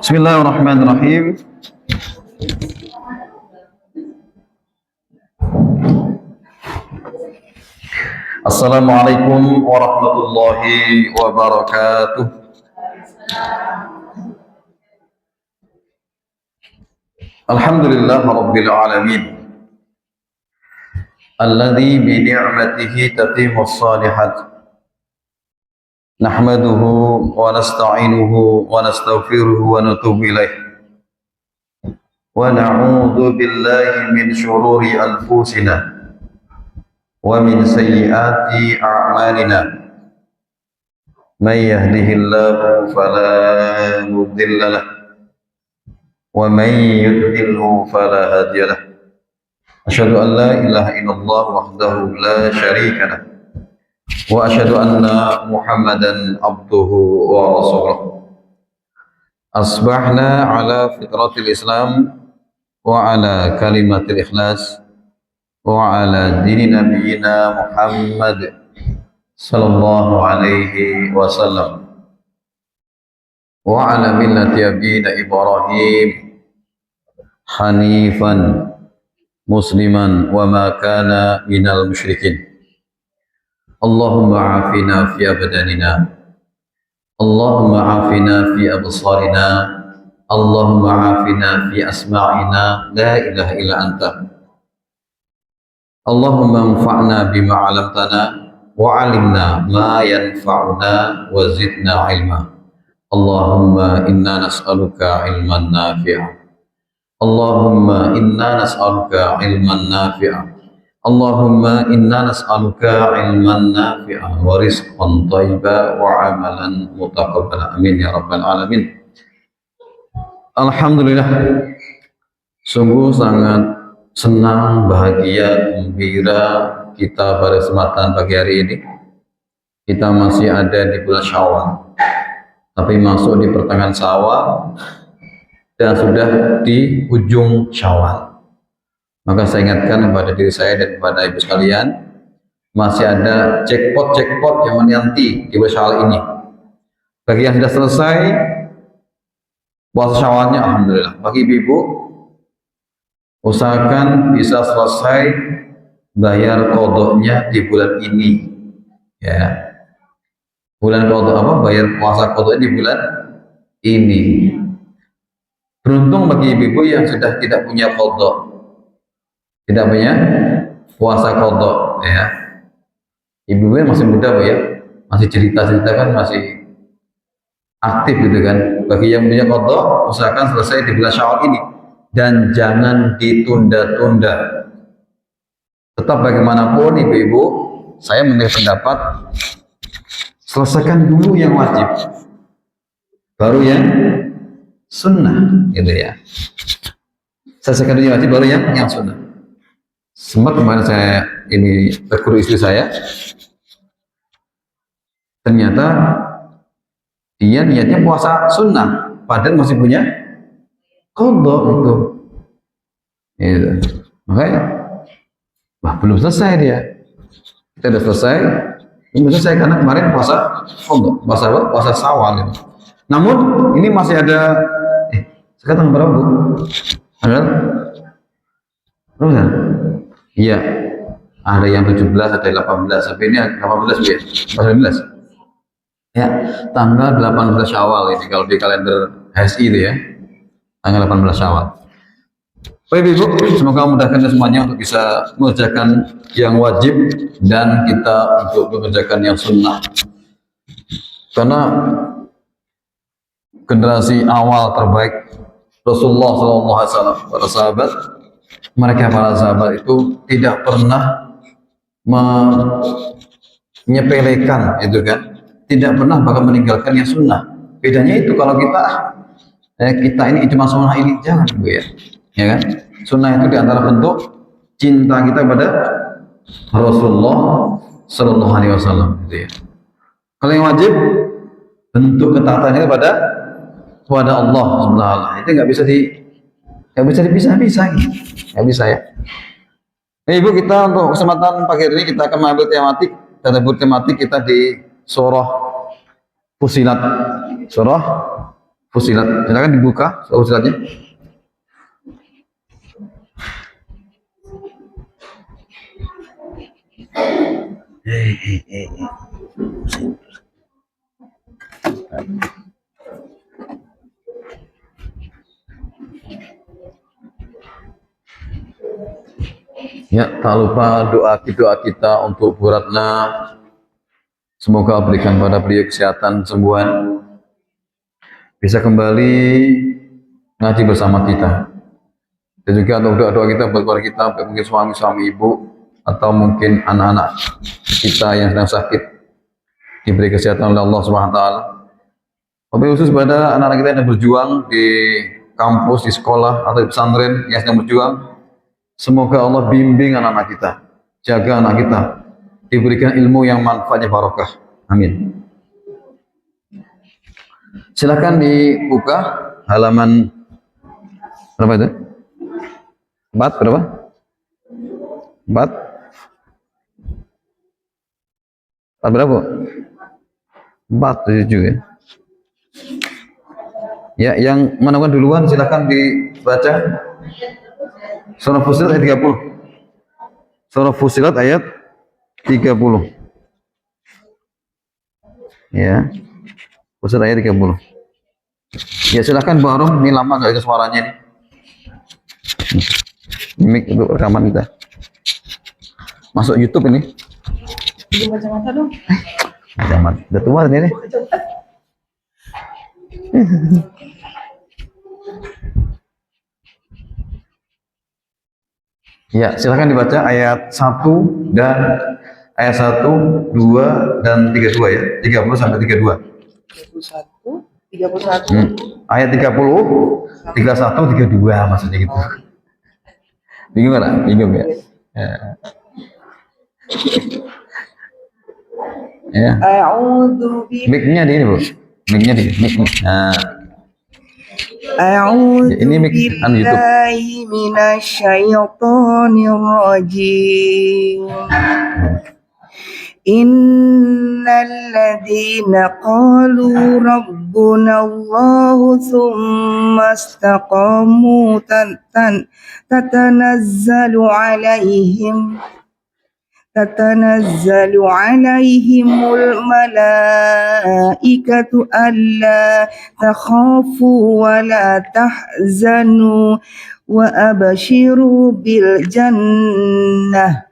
Bismillahirrahmanirrahim. Assalamualaikum warahmatullahi wabarakatuh. Alhamdulillah rabbil alamin. Alladzi bi ni'matihi tatimmus shalihat. Nahmaduhu wa nasta'inuhu wa nastaghfiruhu wa natubu ilaih. Wa na'udzu billahi min syururi anfusina wa min sayyiati a'malina. May yahdihillahu fala mudilla lahu wa may yudlilhu fala hadiya lahu. Asyhadu an la ilaha illallah wahdahu la syarika lahu wa asyhadu anna Muhammadan abduhu wa rasuluh. Asbahna ala fitratil Islam wa ala kalimatil ikhlas wa ala dini nabiyyina Muhammad sallallahu alaihi wasallam wa ala millati abina Ibrahim hanifan musliman wa ma kana minal musyrikin. Allahumma afina fi abdanina, Allahumma afina fi absarina, Allahumma afina fi asma'ina, la ilaha illa anta. Allahumma anfa'na bima 'allamtana wa 'allimna ma yanfa'una wa zidna 'ilma. Allahumma inna nas'aluka 'ilman nafi'a. Allahumma inna nas'aluka 'ilman nafi'a. Allahumma inna nas'aluka 'ilman nafi'a wa rizqan thayyiban wa 'amalan mutaqabbalan. Amin ya rabbal alamin. Alhamdulillah, sungguh sangat senang, bahagia, gembira kita pada kesempatan pagi hari ini. Kita masih ada di bulan Syawal, tapi masuk di pertengahan Syawal dan sudah di ujung Syawal. Maka saya ingatkan kepada diri saya dan kepada ibu sekalian, masih ada jackpot yang menanti di bulan Syawal ini. Bagi yang sudah selesai puasa Syawalnya, alhamdulillah. Bagi ibu, usahakan bisa selesai bayar qadha-nya di bulan ini. Ya. Bulan qadha apa? Bayar puasa qadha di bulan ini. Beruntung bagi ibu-ibu yang sudah tidak punya qadha, tidak punya puasa qadha, ya. Ibu-ibu masih muda, Bu, ya. Masih cerita-cerita kan, masih aktif gitu kan. Bagi yang punya qadha, usahakan selesai di bulan Syawal ini dan jangan ditunda-tunda. Tetap bagaimanapun ibu-ibu, saya memilih pendapat selesaikan dulu yang wajib, baru yang sunnah, gitu ya. Selesaikan dulu yang wajib, baru yang sunnah. Sempat kemarin saya ini tegur istri saya, ternyata dia niatnya puasa sunnah, padahal masih punya qadha itu. Makanya, belum selesai dia. Kita sudah selesai, belum selesai karena kemarin puasa qadha, puasa apa? Puasa Syawal itu. Namun ini masih ada, sekarang berapa, Bu? Ada? Berapa? Iya, ada yang 17, ada 18, tapi ini 18 ya, 19. Ya, tanggal 18 Syawal ini kalau di kalender HSI itu ya, tanggal 18 Syawal. Baik Ibu, semoga memudahkan semuanya untuk bisa mengerjakan yang wajib dan kita untuk mengerjakan yang sunnah. Karena generasi awal terbaik Rasulullah SAW, para sahabat, mereka para sahabat itu tidak pernah menyepelekan itu kan, tidak pernah bahkan meninggalkan yang sunnah. Bedanya itu kalau kita ini cuma sunnah ini, jangan, Bu, ya kan? Sunnah itu diantara bentuk cinta kita kepada Rasulullah Sallallahu Alaihi Wasallam, gitu ya. Kalau yang wajib, bentuk ketaatan itu kepada Allah Subhanahu. Itu nggak bisa dipisah-pisah, nggak bisa, ya. Ibu, kita untuk kesempatan pagi hari ini kita akan mengambil tematik, tadabbur tematik kita di surah Fusilat. Surah Fusilat. Silakan dibuka surah Fusilatnya. Ya, tak lupa doa kita untuk Bu Ratna. Semoga berikan pada beliau kesehatan, kesembuhan, bisa kembali ngaji bersama kita. Dan juga untuk doa-doa kita buat keluarga kita, mungkin suami-suami ibu, atau mungkin anak-anak kita yang sedang sakit, diberi kesehatan oleh Allah Subhanahu wa taala. Wabil khusus pada anak-anak kita yang berjuang di kampus, di sekolah, atau di pesantren yang sedang berjuang, semoga Allah bimbing anak-anak kita, jaga anak kita, diberikan ilmu yang manfaatnya barokah. Amin. Silakan dibuka halaman berapa itu? 4 berapa? 4? 4 berapa? 4, 7 ya. Ya, yang menemukan duluan silakan dibaca. Surah Fusilat ayat 30. Surah Fusilat ayat 30. Ya. Fusilat ayat 30. Ya, silakan Bu Arum, ini lama enggak ada suaranya nih. Mic untuk rekaman kita. Masuk YouTube ini. Kacamata dong. Kacamata. Udah tua ini. Ya, silakan dibaca ayat 1 dan ayat 1, 2 dan 32 ya. 30 sampai 32. 31, 31. Ayat 30, 31, 32 maksudnya gitu. Bingung enggak? Bingung ya? Ya. A'udzu Mic-nya di ini, Bu. Mic-nya di mic. Nah, ini mic YouTube. billahi minasyaitonir rajim. Innal ladzina qalu rabbuna Allahu tsumma istaqamu tatanazzalu alaihimul malaikatu alla takhafu wa la tahzanu wa abshiru bil jannah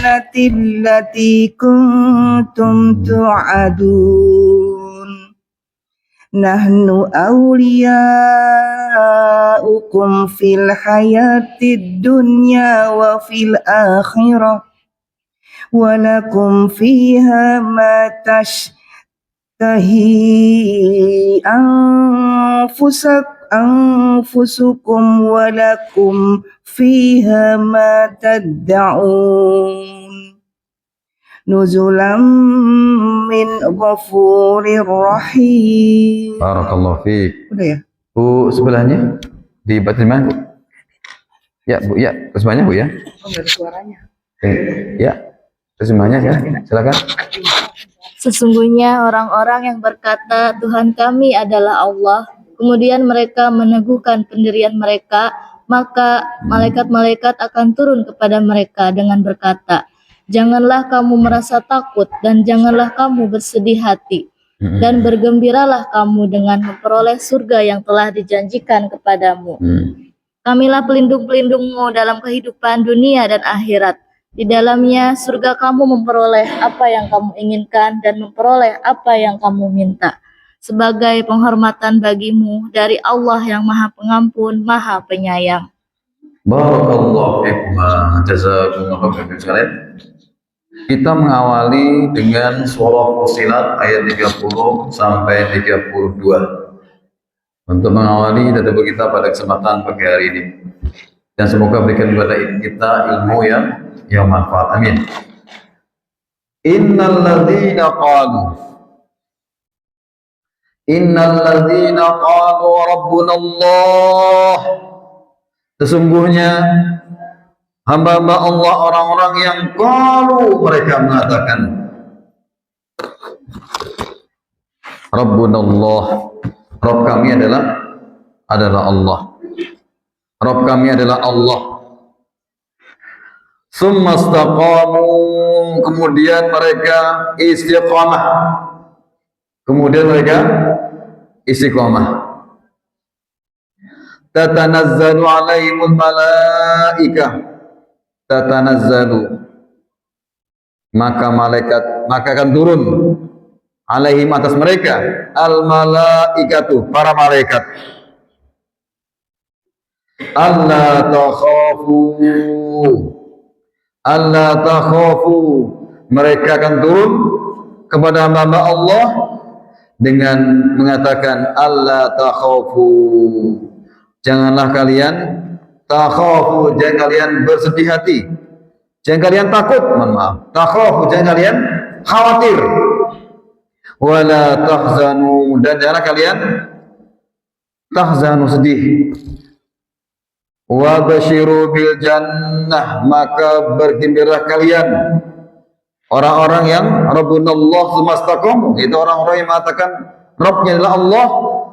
allati kuntum tu'adun. Nahnu awliyaukum fil hayatid dunya wa fil akhirah wa lakum fiha ma tashtahi anfusukum wa lakum fiha ma tad'un. Nuzulam min ghafurir rahim. Barakallahu fiik. Udah ya? Bu, sebelahnya dibaca mana, Bu? Ya, Bu, ya. Sebelahnya, Bu ya. Oh, enggak ada suaranya. Ya. Terjemahnya ya. Silakan. Sesungguhnya orang-orang yang berkata Tuhan kami adalah Allah, kemudian mereka meneguhkan pendirian mereka, maka malaikat-malaikat akan turun kepada mereka dengan berkata, janganlah kamu merasa takut dan janganlah kamu bersedih hati, dan bergembiralah kamu dengan memperoleh surga yang telah dijanjikan kepadamu. Kamilah pelindung-pelindungmu dalam kehidupan dunia dan akhirat. Di dalamnya surga kamu memperoleh apa yang kamu inginkan dan memperoleh apa yang kamu minta, sebagai penghormatan bagimu dari Allah yang Maha Pengampun, Maha Penyayang. Barakallahu fiikum. Jazakumullahu khairan. Kita mengawali dengan surah Fusilat ayat 30 sampai 32. Untuk mengawali tadabbur kita pada kesempatan pagi hari ini. Dan semoga berikan kepada kita ilmu yang manfaat. Amin. Innal ladzina qalu rabbuna Allah. Sesungguhnya hamba-hamba Allah, orang-orang yang qalu, mereka mengatakan, Rabbunallah, Rabb kami adalah Allah. Rabb kami adalah Allah. Summa istaqamu, kemudian mereka istiqamah. Kemudian mereka istiqamah. Tatanazzalu alaihimul malaikah, tatanazzalu, maka akan turun alaihim, atas mereka, al malaikatu, para malaikat. Allah takhafu, mereka akan turun kepada hamba Allah dengan mengatakan Allah takhafu, janganlah kalian takhafu, jangan kalian bersedih hati, jangan kalian takut, mohon maaf, takhafu, jangan kalian khawatir, wala tahzanu, dan janganlah kalian tahzanu, sedih. Wa basyiru bil jannah, maka bergembiralah kalian, orang-orang yang Rabbunallah tsumastaqamu, itu orang-orang yang mengatakan Rabbnya adalah Allah,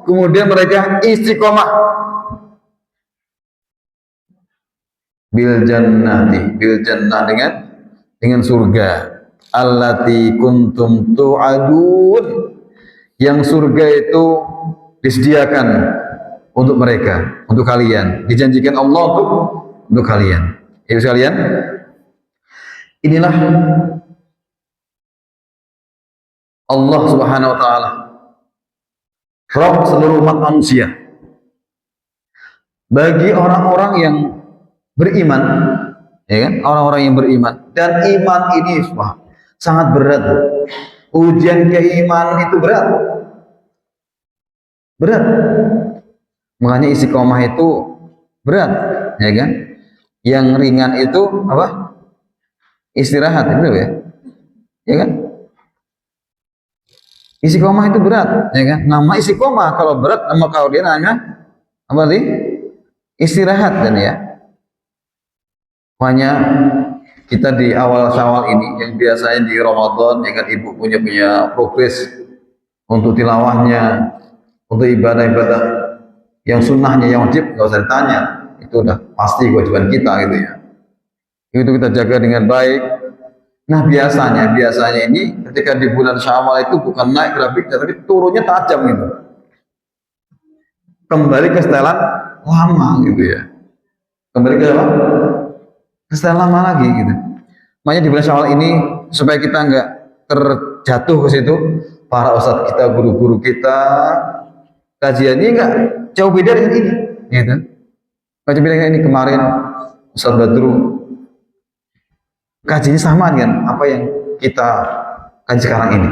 kemudian mereka istiqomah. Bil jannah dengan surga. Allati kuntum tu'adun, yang surga itu disediakan untuk mereka, untuk kalian, dijanjikan Allah untuk kalian. Ibu sekalian, inilah Allah Subhanahu wa taala, Rabb seluruh umat manusia. Bagi orang-orang yang beriman, ya kan? Orang-orang yang beriman, dan iman ini sangat berat. Ujian keimanan itu berat. Makanya istiqomah itu berat, ya kan? Yang ringan itu apa? Istirahat, itu ya. Ya kan? Istiqomah itu berat, ya kan? Nama istiqomah kalau berat, nama kalau dia namanya apa sih? Istirahat, dan ya. Makanya kita di awal Syawal ini, yang biasanya di Ramadan, ya kan, ibu punya progres untuk tilawahnya, untuk ibadah-ibadah yang sunnahnya, yang wajib, nggak usah ditanya, itu udah pasti kewajiban kita, gitu ya. Itu kita jaga dengan baik. Nah, biasanya ini ketika di bulan Syawal itu bukan naik grafiknya, tapi turunnya tajam gitu. Kembali ke setelan lama, gitu ya. Kembali ke apa? Ke setelan lama lagi, gitu. Makanya di bulan Syawal ini, supaya kita nggak terjatuh ke situ, para ustadz kita, guru-guru kita, kajiannya nggak jauh beda dengan ini, gitu. Kajian beda dengan ini. Kemarin Ustaz Badru kajiannya sama dengan apa yang kita kaji sekarang ini,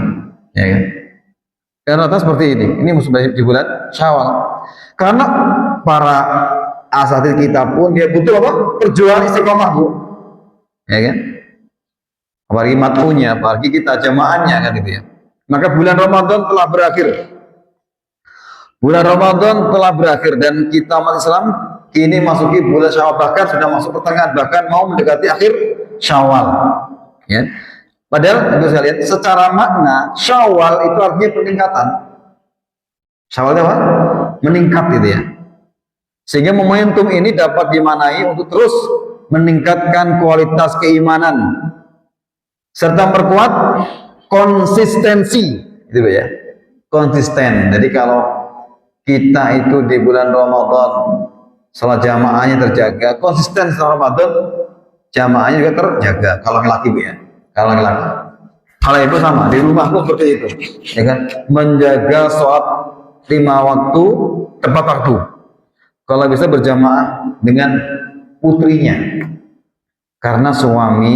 ya kan? Dan rata seperti ini. Ini musuh di bulan Syawal. Karena para asatidz kita pun dia butuh apa? Perjuangan istiqomah, Bu. Ya kan? Apalagi matpunya, apalagi kita jamaahnya, kan gitu ya. Maka bulan Ramadan telah berakhir. Bulan Ramadan telah berakhir dan kita umat Islam kini masuki bulan Syawal, bahkan sudah masuk pertengahan, bahkan mau mendekati akhir Syawal. Ya. Padahal Ibu sekalian, secara makna Syawal itu artinya peningkatan. Syawal itu apa? Meningkat, gitu ya. Sehingga momentum ini dapat dimanai untuk terus meningkatkan kualitas keimanan serta memperkuat konsistensi, gitu ya. Konsisten. Jadi kalau kita itu di bulan Ramadan salat jamaahnya terjaga, konsisten setelah Ramadan jamaahnya juga terjaga. Kalau laki-laki, Bu, ya. Kalau laki-laki. Kalau ibu sama, di rumah pun seperti itu. Ya kan? Menjaga sholat 5 waktu tepat waktu. Kalau bisa berjamaah dengan putrinya. Karena suami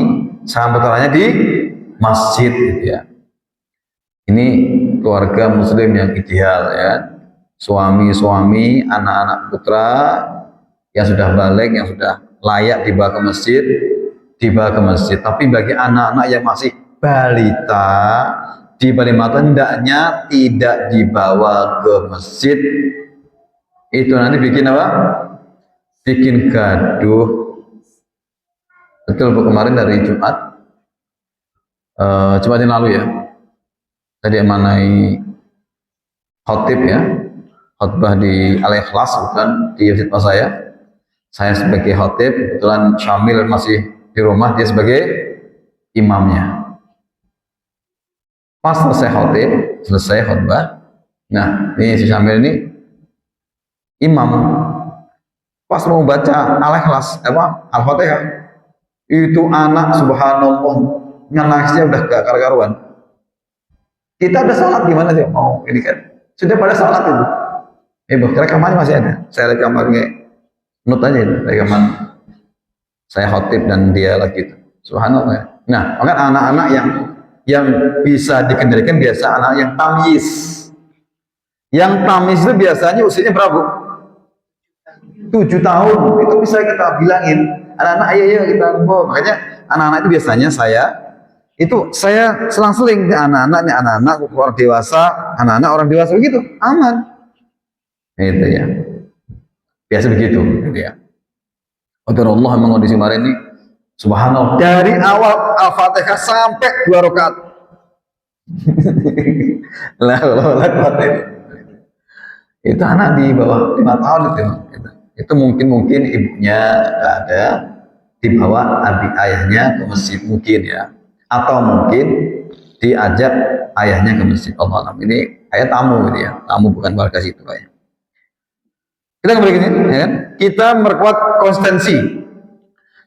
sangat bertanya di masjid, gitu ya. Ini keluarga muslim yang ideal, ya. Suami, anak-anak putra yang sudah balik, yang sudah layak dibawa ke masjid, Tapi bagi anak-anak yang masih balita, di balik mata hendaknya tidak dibawa ke masjid. Itu nanti bikin apa? Bikin gaduh. Betul Bu, kemarin dari Jumat yang lalu ya. Tadi amanai khotib ya, khutbah di Al-Ikhlas bukan di masjid pas saya. Saya sebagai khotib, kebetulan Syamil masih di rumah, dia sebagai imamnya. Pas selesai khutbah, nah ini si Syamil ini imam. Pas mau baca Al-Ikhlas, Al-Fatihah, itu anak subhanallah, nangisnya udah gak karu-karuan. Kita ada salat gimana sih? Oh ini kan, sudah pada salat itu. Rekamannya masih ada. Saya rekam pakai note aja itu, rekaman saya khotib dan dia lagi itu. Subhanallah. Nah, maka anak-anak yang bisa dikendalikan biasa anak yang tamyiz. Yang tamyiz itu biasanya usianya berapa? 7 tahun. Itu bisa kita bilangin. Anak-anak ayo kita ngomong. Makanya anak-anak itu biasanya saya selang-seling ke anak-anak orang dewasa, anak-anak orang dewasa begitu, aman. Itu ya. Biasa begitu, gitu ya. Allah memang kondisi kemarin ini, subhanallah, dari awal Al-Fatihah sampai 2 rakaat. Itu anak di bawah 5 tahun itu. Itu mungkin ibunya nggak ada, dibawa adik ayahnya ke masjid mungkin ya, atau mungkin diajak ayahnya ke masjid. Allah Alam. Ini ayah tamu gitu ya, tamu bukan warga situ kayak. Kita kembali gini, ya kan? Kita memperkuat konsistensi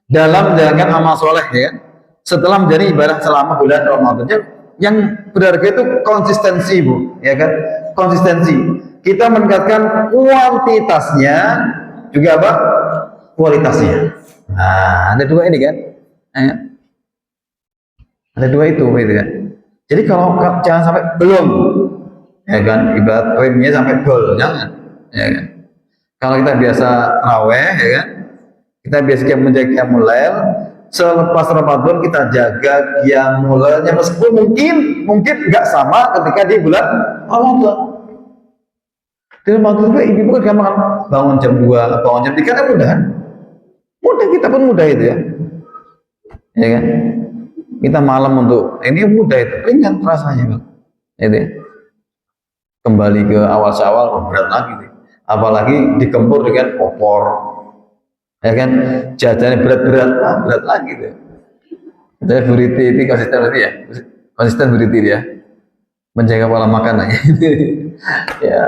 dalam menjalankan amal soleh, ya kan? Setelah menjadi ibadah selama bulan Ramadan, yang berharga itu konsistensi, Bu, ya kan? Konsistensi. Kita meningkatkan kuantitasnya, juga apa? Kualitasnya. Nah, ada 2 ini kan? Ada 2 itu, gitu kan? Jadi kalau jangan sampai belum, ya kan? Ibarat remnya sampai bol, jangan, ya kan? Kalau kita biasa raweh, ya kan? Kita biasa menjaga qiyamul lail, selepas Ramadan kita jaga qiyamul lailnya meskipun mungkin nggak sama ketika di bulan Ramadan. Di Ramadan itu ibu kan gampang bangun jam 2, bangun jam 3 kan mudah. Mudah, kita pun mudah itu ya. Ya kan? Kita malam untuk ini mudah itu, ringan rasanya, Bang. Itu ya. Kembali ke awal berat lagi tuh. Apalagi dikempur dengan opor, ya kan, jajannya berat lagi tuh. Jadi beriti ini konsisten berarti ya, konsisten beriti dia, menjaga pola makan aja. Ya,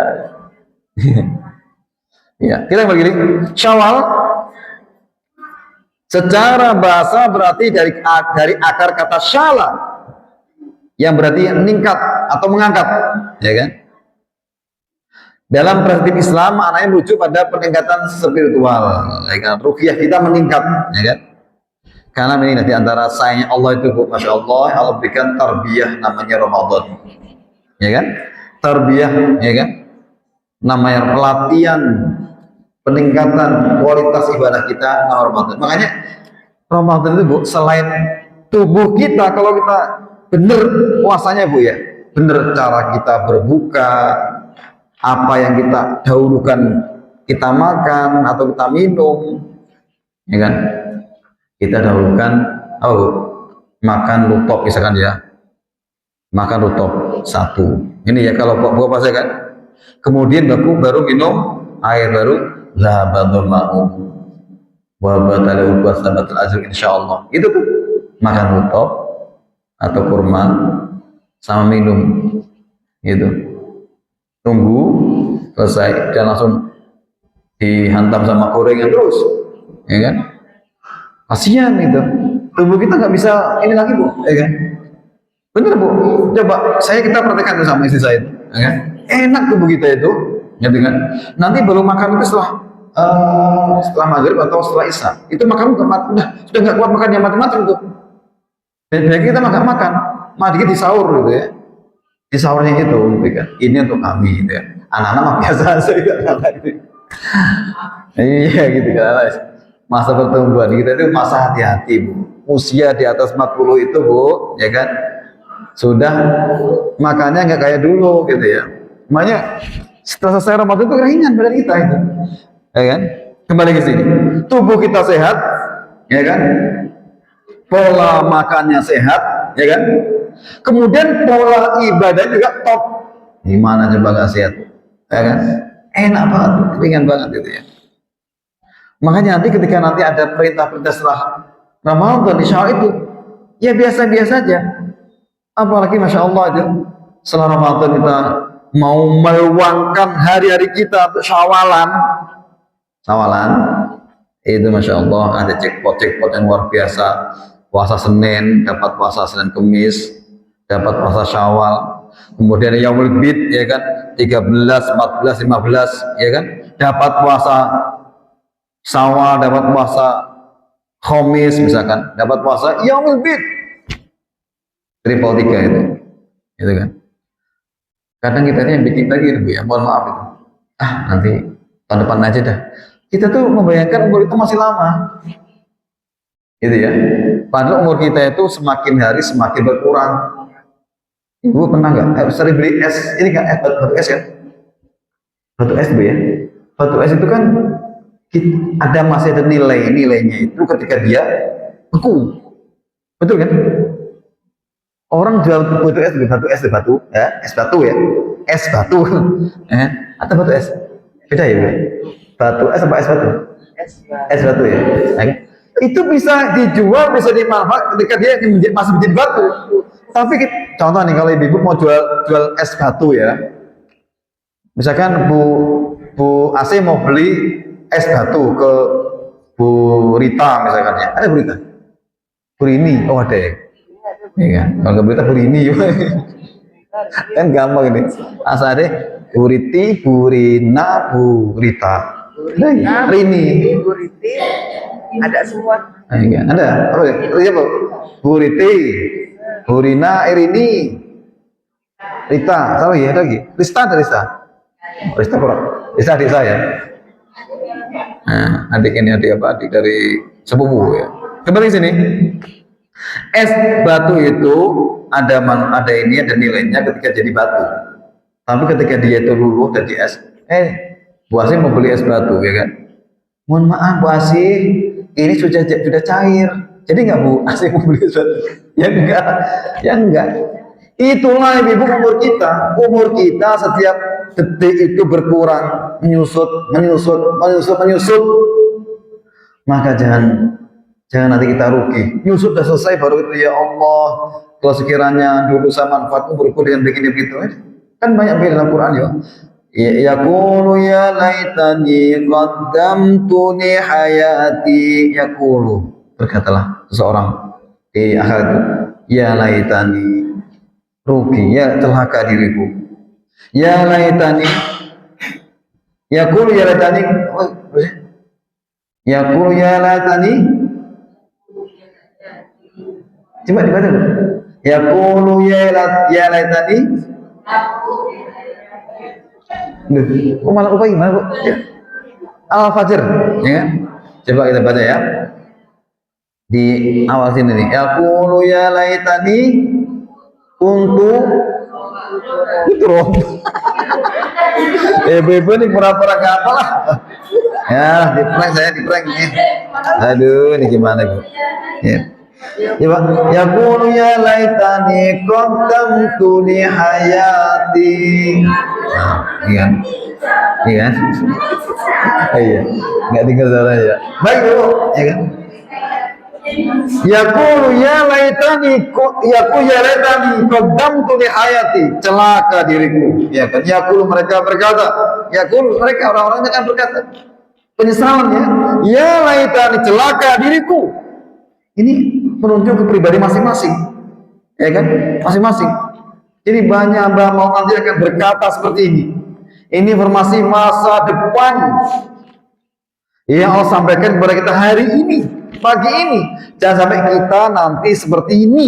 ya. Kita begini, Syawal secara bahasa berarti dari akar kata syala, yang berarti meningkat atau mengangkat, ya kan? Dalam perspektif Islam, maknanya merujuk pada peningkatan spiritual, ya kan? Ruhiyah kita meningkat, ya kan? Karena ini di antara sayangnya Allah itu, masya Allah berikan tarbiyah namanya Ramadan, ya kan? Tarbiyah, ya kan? Namanya pelatihan, peningkatan kualitas ibadah kita nama Ramadan. Makanya Ramadan itu, Bu, selain tubuh kita, kalau kita benar puasanya, Bu, ya, benar cara kita berbuka, apa yang kita dahulukan kita makan atau kita minum, ya kan? Kita dahulukan makan rutop misalkan ya, makan rutop 1 ini ya kalau buah puasa kan, kemudian baru minum air, baru zahabadul ma'u wa batalu wa sabatul ajr insyaallah. Itu tuh makan rutop atau kurma sama minum gitu, tunggu selesai dan langsung dihantam sama gorengan terus, ya kan? Kasihan itu, tubuh kita nggak bisa ini lagi, Bu, ya kan? Bener, Bu, coba kita praktekkan sama istri saya itu, ya kan? Enak tubuh kita itu, ya kan? Nanti baru makan itu setelah maghrib atau setelah isya, itu makan sudah nggak kuat makan yang matang-matang tuh. Dan kita makan, mah dikit di sahur gitu ya. Di sahurnya itu, gitu kan? Ini untuk kami, gitu ya. Anak-anak mah biasa saja, iya gitu kan. Masa pertumbuhan kita itu masa hati-hati, Bu. Usia di atas 40 itu, Bu, ya kan? Sudah makannya nggak kayak dulu gitu ya. Makanya setelah selesai Ramadan itu ringan badan kita itu, ya kan? Kembali ke sini, tubuh kita sehat, ya kan? pola makannya sehat, ya kan? Kemudian pola ibadah juga top. Gimana coba nggak sehat? Ya kan? Enak banget, ringan banget itu ya. Makanya nanti ketika nanti ada perintah-perintah setelah Ramadan, insya Allah itu ya biasa-biasa aja. Apalagi Masya Allah itu setelah Ramadan kita mau meluangkan hari-hari kita untuk syawalan, itu Masya Allah ada cekpot yang luar biasa. Puasa Senin, dapat puasa Senin Kemis, dapat puasa Syawal, kemudian Yaumul Bid, ya kan, 13, 14, 15, ya kan, dapat puasa Syawal, dapat puasa Khamis misalkan, dapat puasa Yaumul Bid, triple 3 itu kan. Kadang kita ini yang bikin lagi Bu ya, mohon maaf itu. Nanti tahun depan aja dah. Kita tuh membayangkan umur itu masih lama. Gitu ya. Padahal umur kita itu semakin hari semakin berkurang. Ibu pernah nggak sering beli es ini kan, batu es kan? Batu es Bu ya. Batu es itu kan masih ada nilainya itu ketika dia beku. Betul kan? Orang jual batu es batu atau batu es beda ya Bu? Batu es apa es batu? Es batu ya. Itu bisa dijual, bisa dimanfaat ketika dia masih menjadi batu. Tapi contoh nih, kalau ibu mau jual es batu ya, misalkan Bu AC mau beli es batu ke Bu Rita misalkan ya, ada Bu Rita, Bu Rini, oh ada ya, kan? Kalau Bu Rita Bu Rini kan gampang ini, asal deh Bu Riti, Bu Rina, Bu Rita. Rini, Bu Riti, ada semua. Ada apa ya? Bu Riti, Bu Rina, Rini, Rita, salah ya, ada lagi. Rista kurang. Rista adik saya. Adik ini adik dari sepupu ya. Kembali sini. Es batu itu ada nilainya ketika jadi batu. Tapi ketika dia itu luluh jadi es, Bu Asih mau beli es batu ya kan? Mohon maaf Bu Asih, ini sudah cair. Jadi nggak Bu Asih mau beli es batu? Ya enggak. Itulah ibu umur kita setiap detik itu berkurang, menyusut. Maka jangan nanti kita rugi. Nyusut sudah selesai baru itu ya Allah. Kalau sekiranya dulu saya manfaatmu berukur dengan begini begitu, kan banyak dalam Quran ya. Yaqulu ya laitani qaddamtu li hayati, yaqulu, berkatalah seseorang di akhir itu, ya laitani, rugi ya celaka diriku, ya laitani, yaqulu ya laitani, yaqulu ya laitani, coba dibaca, yaqulu ya laitani. Malah lupa gimana Bu? Ya. Al-Fajr, ya kan? Coba kita baca ya. Di awal sini nih. Yaqulu ya laitani kuntu utro. Ibu ini pura-pura gak apa lah. Ya, di prank nih. Aduh, ini gimana Bu? Ya. Coba, yaqulu ya laitani qaddamtu li hayati. Iya kan? Iya, nggak tinggal salah ya. Baik Bu, ya kan? Yaqulu ya laitani qaddamtu li hayati, celaka diriku. Ya kan? Yaqulu mereka berkata, mereka orang-orangnya kan berkata penyesalan ya. Ya laitani, celaka diriku. Ini menunjuk ke pribadi masing-masing, ya kan? Masing-masing. Jadi banyak hamba mau nanti akan berkata seperti ini. Ini informasi masa depan yang Allah sampaikan kepada kita hari ini, pagi ini. Jangan sampai kita nanti seperti ini,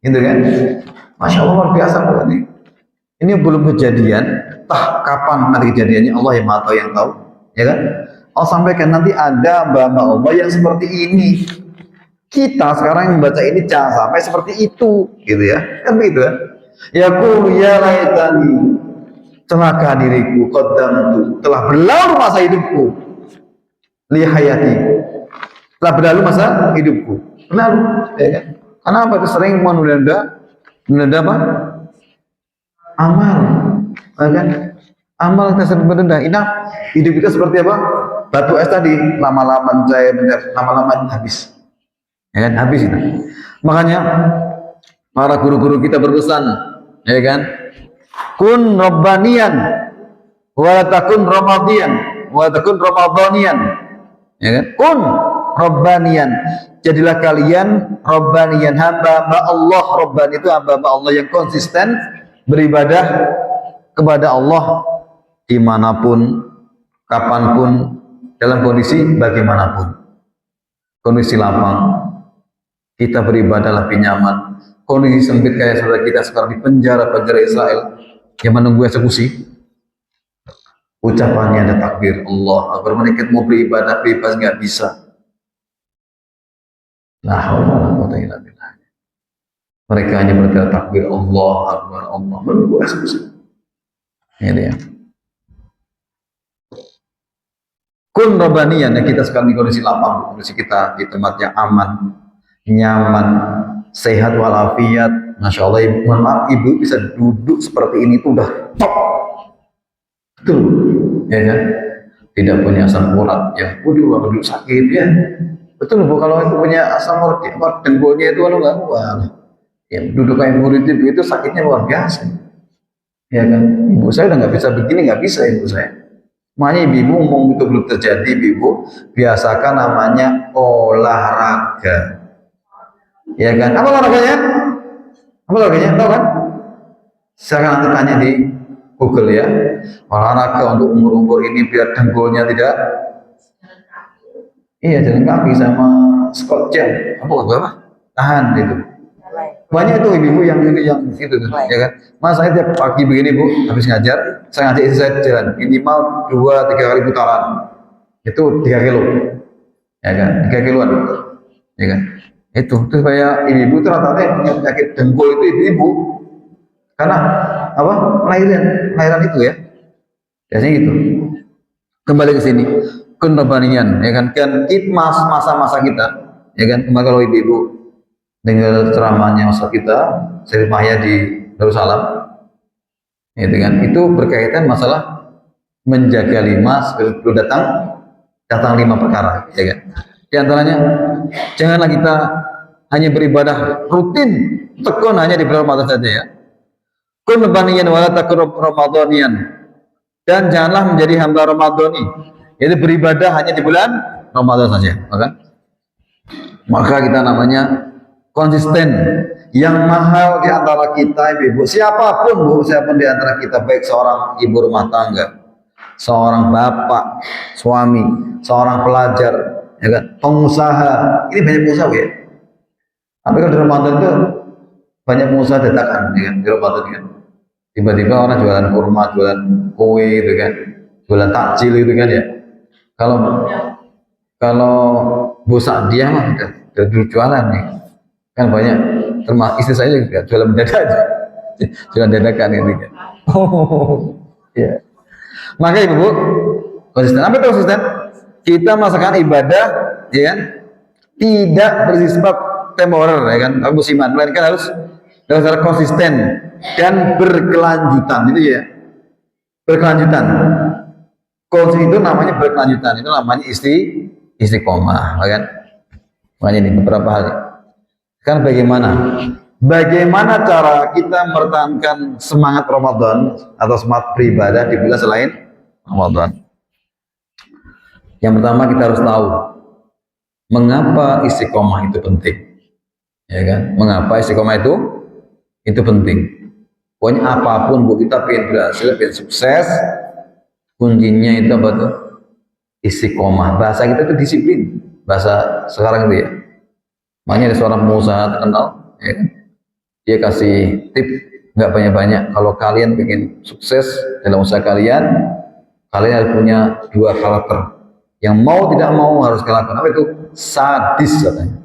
gitu kan? Masya Allah, luar biasa ini. Ini belum kejadian, kapan nanti kejadiannya Allah yang Maha Tahu, yang tahu, ya kan? Allah sampaikan nanti ada hamba Allah yang seperti ini. Kita sekarang membaca ini jangan sampai seperti itu, gitu ya? Kan begitu kan? Yaqulu ya laitani, celaka diriku, qaddamtu, telah berlalu masa hidupku, li hayati, telah berlalu masa hidupku, Selalu, ya kan? Karena apa? Itu sering menunda apa? Amal, ya kan? Amal kita sering menunda. Hidup kita seperti apa? Batu es tadi, lama-lama cair, lama-lama habis. Ya kan? Habis itu. Makanya para guru-guru kita berpesan, ya kan? Kun rabbaniyan wa takun ramadiyan wa takun ramadhaniyan. Ya kan? Kun rabbaniyan. Jadilah kalian rabbaniyan, hamba Allah. Rabban itu hamba Allah yang konsisten beribadah kepada Allah dimanapun, kapanpun, dalam kondisi bagaimanapun. Kondisi lapang, kita beribadah lebih nyaman. Kondisi sempit kayak saudara kita sekarang di penjara Israel yang menunggu eksekusi, ucapannya ada takbir Allah Akbar. Mereka mau beribadah bebas nggak bisa. La haula wala quwwata illa billah. Mereka hanya berkata takbir Allah Akbar, Allah, menunggu eksekusi. Ini ya. Kun rabbaniyan, ya kita sekarang di kondisi lapang, kondisi kita di tempat yang aman, nyaman, sehat walafiat. Masya Allah, mohon maaf, ibu bisa duduk seperti ini itu udah top. Betul, ya kan? Tidak punya asam urat, ya, waduh, duduk sakit ya. Betul bu, kalau itu punya asam urat, dengkulnya itu kalau nggak kuat, ya duduk kayak murid itu sakitnya luar biasa. Ya kan, ibu saya udah nggak bisa begini, nggak bisa ibu saya. Makanya ibu ngomong itu belum terjadi, ibu biasakan namanya olahraga. Ya kan? Apa olahraganya? Apa olahraganya? Tahu kan? Silahkan nanti tanya di Google ya. Olahraga untuk umur-umur ini biar dengkulnya tidak. Iya, jalan kaki sama squat jam. Apa? Tahan itu. Banyak itu ibu-ibu yang itu tuh, ya kan? Mas saya tiap pagi begini bu, habis ngajar, saya ngajak istri saya jalan minimal 2-3 kali putaran, itu 3 kilo, ya kan? 3 kiloan, ya kan? Itu supaya ibu-ibu rata-rata yang punya penyakit dengkul itu ibu-ibu, karena apa? Lahiran itu ya, biasanya gitu. Kembali ke sini, kunrabanian, ya kan? Kan masa-masa kita, ya kan? Kembali kalau ibu-ibu dengar ceramahnya Ustaz kita Syarif Mahya di Darussalam, ya, itu berkaitan masalah menjaga 5 sebelum datang 5 perkara, ya kan? Di antaranya janganlah kita hanya beribadah rutin tekun hanya di bulan Ramadan saja ya. Kun rabbaniyan wala takun ramadhaniyan, dan janganlah menjadi hamba Ramadhani, yaitu beribadah hanya di bulan Ramadan saja, maka kita namanya konsisten. Yang mahal di antara kita ibu, siapapun bu, siapapun di antara kita, baik seorang ibu rumah tangga, seorang bapak, suami, seorang pelajar, ya kan, pengusaha. Ini banyak pengusaha ya. Tapi kalau di Ramadan itu banyak pengusaha dadakan, ya kan, di Ramadan kan. Tiba-tiba orang jualan kurma, jualan kue, gitu kan, jualan takjil itu kan ya. Kalau Bu Sa'diyah mah udah dulu jualan nih. Kan banyak, termasuk istri saya juga jualan mendadak, jualan dadakan ini kan. Ya. Maka ibu konsisten. Apa itu konsisten? Kita melaksanakan ibadah, ya kan, tidak bersifat temporer, ya kan, atau musiman, melainkan harus dengan secara konsisten dan berkelanjutan. Itu ya, berkelanjutan. Konsisten itu namanya berkelanjutan. Itu namanya istiqomah, ya kan. Makanya ini beberapa hal. Kan bagaimana cara kita mempertahankan semangat Ramadan atau semangat beribadah di bulan selain Ramadan? Yang pertama kita harus tahu mengapa istiqomah itu penting, ya kan? Mengapa istiqomah itu penting? Pokoknya apapun bu, kita pengen berhasil, pengen sukses, kuncinya itu apa tuh? Istiqomah. Bahasa kita itu disiplin, bahasa sekarang itu ya. Makanya ada seorang pengusaha terkenal, ya kan? Dia kasih tip nggak banyak-banyak. Kalau kalian ingin sukses dalam usaha kalian harus punya 2 karakter. Yang mau tidak mau harus kalian lakukan. Apa itu? Sadis katanya.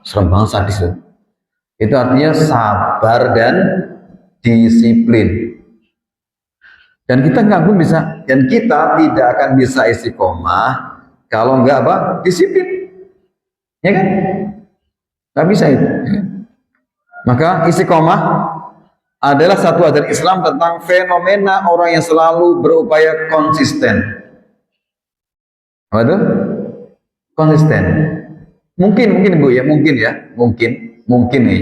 Serem banget sadis. Itu artinya sabar dan disiplin. Dan kita nggak pun bisa, dan kita tidak akan bisa istiqomah kalau nggak apa? Disiplin. Ya kan? Nggak bisa itu. Ya. Maka istiqomah adalah satu ajaran Islam tentang fenomena orang yang selalu berupaya konsisten. Apa itu? Konsisten. Mungkin Bu ya, mungkin nih.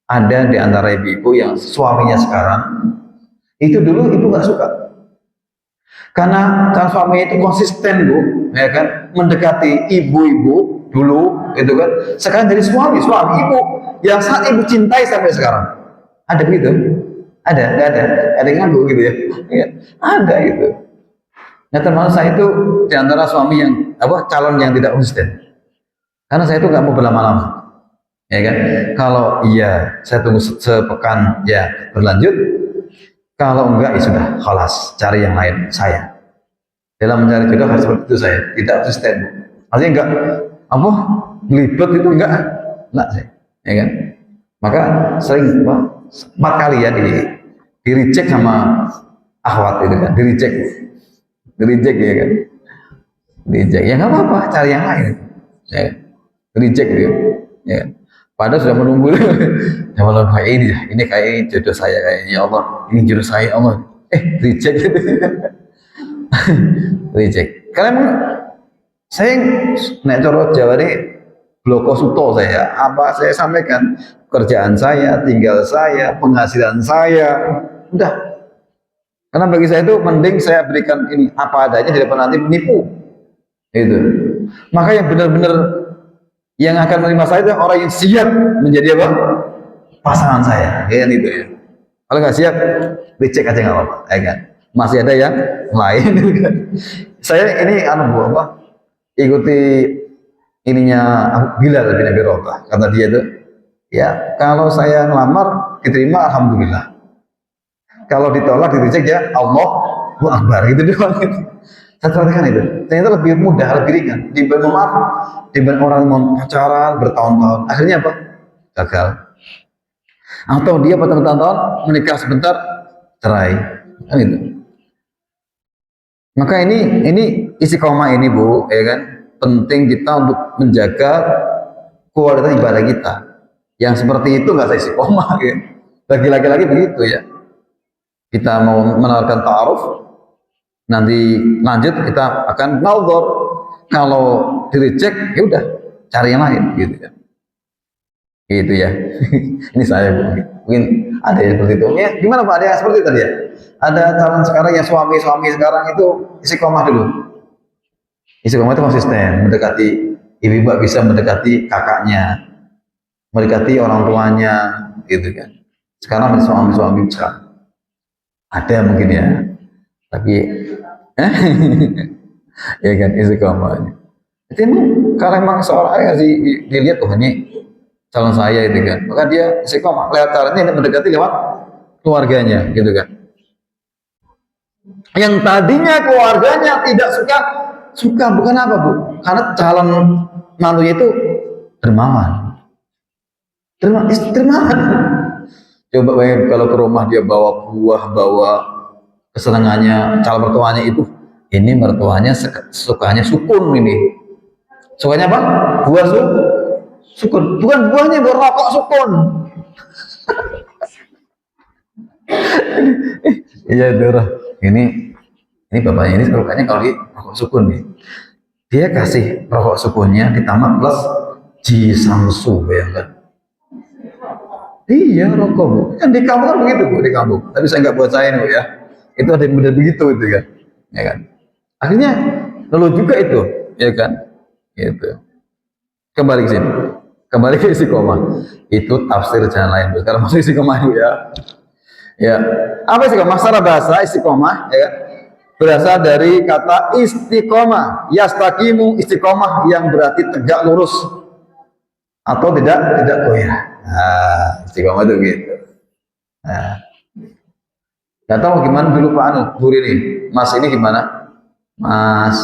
Ada di antara ibu-ibu yang suaminya sekarang itu dulu ibu nggak suka. Karena suaminya itu konsisten Bu, ya kan, mendekati ibu-ibu dulu, itu kan. Sekarang jadi suami ibu yang saat ibu cintai sampai sekarang. Ada begitu? Ada yang nganggu gitu ya? Ya, ada gitu. Nah termasuk saya itu di antara suami yang calon yang tidak konsisten. Karena saya itu nggak mau berlama-lama, ya kan? Kalau iya saya tunggu sepekan ya berlanjut. Kalau enggak ya sudah, khalas, cari yang lain. Saya dalam mencari jodoh harus seperti itu, saya tidak konsisten. Artinya enggak belibet itu enggak saya, ya kan? Maka sering 4 kali ya di reject sama akhwat itu kan, di reject ya kan, reject ya nggak apa-apa, cari yang lain, ya kan? Reject gitu, ya kan? Padahal sudah menunggu, ya Allah kayak ini jodoh saya kayaknya, ya Allah ini jodoh saya, Allah reject gitu. Reject karena emang saya nek coro Jawa ini bloko suto saya, apa saya sampaikan kerjaan saya, tinggal saya, penghasilan saya, udah. Karena bagi saya itu mending saya berikan ini apa adanya daripada nanti menipu. Itu. Maka yang benar-benar yang akan menerima saya itu orang yang siap menjadi apa? Pasangan saya. Ya itu ya. Kalau nggak siap, dicek aja nggak apa-apa, ya kan? Masih ada yang lain. Kan? Saya ini ikuti ininya Bilal bin Abi Rabah. Kata dia itu, ya kalau saya ngelamar diterima alhamdulillah. Kalau ditolak direject ya Allahu Akbar gitu doang. Saya perhatikan itu. Ternyata lebih mudah, lebih ringan dibanding orang mau pacaran bertahun-tahun. Akhirnya apa? Gagal. Atau dia bertahun-tahun menikah sebentar cerai. Kan itu. Maka ini istiqomah ini Bu, ya kan? Penting kita untuk menjaga kualitas ibadah kita. Yang seperti itu nggak saya istiqomah, ya. Bagi laki-laki begitu ya. Kita mau menawarkan ta'aruf, nanti lanjut kita akan naudhor. Kalau di-reject, ya udah cari yang lain, gitu ya. Gitu ya. Ini saya mungkin ada yang seperti itu. Ya, gimana Pak? Ada yang seperti itu tadi ya? Ada calon sekarang yang suami sekarang itu istiqomah dulu. Istiqomah itu konsisten, mendekati ibu bisa mendekati kakaknya, mendekati orang tuanya, gitu kan. Sekarang suami sekarang ada mungkin ya, tapi ya kan istiqomah. Itu emang kalau emang seorang yang dilihat ini calon saya itu kan, maka dia istiqomah. Lewat caranya mendekati lewat keluarganya, gitu kan. Yang tadinya keluarganya tidak suka bukan apa Bu? Karena calon mantunya itu dermawan. Coba bayangin kalau ke rumah dia bawa buah, bawa kesenangannya calon mertuanya itu. Ini mertuanya sukanya sukun ini. Sukanya apa? Buah sukun. Bukan buahnya berrokok sukun. Iya itu ini bapaknya ini sukanya kalau di rokok sukun nih. Dia kasih rokok sukunnya ditambah plus Jisamsu, bayangkan. Iya rokok Bu, kan di kampung kan begitu Bu, di kampung. Tapi saya nggak buat saya Bu ya. Itu ada yang benar begitu itu kan, ya kan. Akhirnya lalu juga itu, ya kan, gitu. Kembali ke sini, kembali ke istiqomah. Itu tafsir jalan lain Bu. Sekarang masuk istiqomah Bu ya. Ya, apa istiqomah? Secara bahasa istiqomah, ya kan? Berasal dari kata istiqomah, yastaqimu, istiqomah yang berarti tegak lurus atau tidak goyah. Nah, istiqomah itu gitu. Nah, nggak tahu gimana dulu Pak Bu ini, Mas ini gimana? Mas,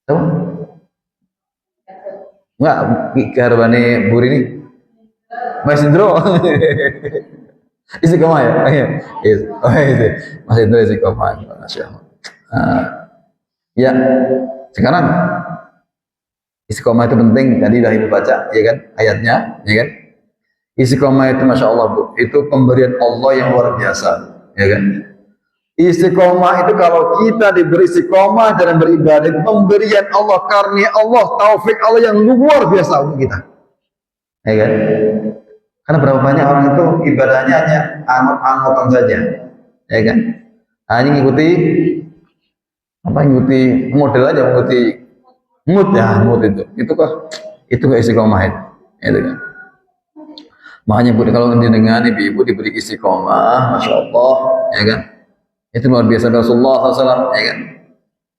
tahu? Enggak, garbane Bu ini, Mas Indro. Istiqomah ya? Oh iya, Mas Indro istiqomah, Masya Allah. Ya, sekarang Istiqomah itu penting, tadi udah ibu baca, ya kan, ayatnya, ya kan. Istiqomah itu masya Allah bu, itu pemberian Allah yang luar biasa, ya kan. Istiqomah itu kalau kita diberi istiqomah dalam beribadah, pemberian Allah, karunia Allah, taufik Allah yang luar biasa untuk kita, ya kan. Karena berapa banyak orang itu ibadahnya hanya angot-angotan saja, ya kan. Hanya ngikuti apa, ngikuti model aja, ngikuti mood ya, mood itu kok itu gak istiqomah itu kan. Makanya bu, kalau dengan ibu-ibu diberi istiqomah, masya Allah, ya kan, itu luar biasa. Rasulullah SAW, ya kan,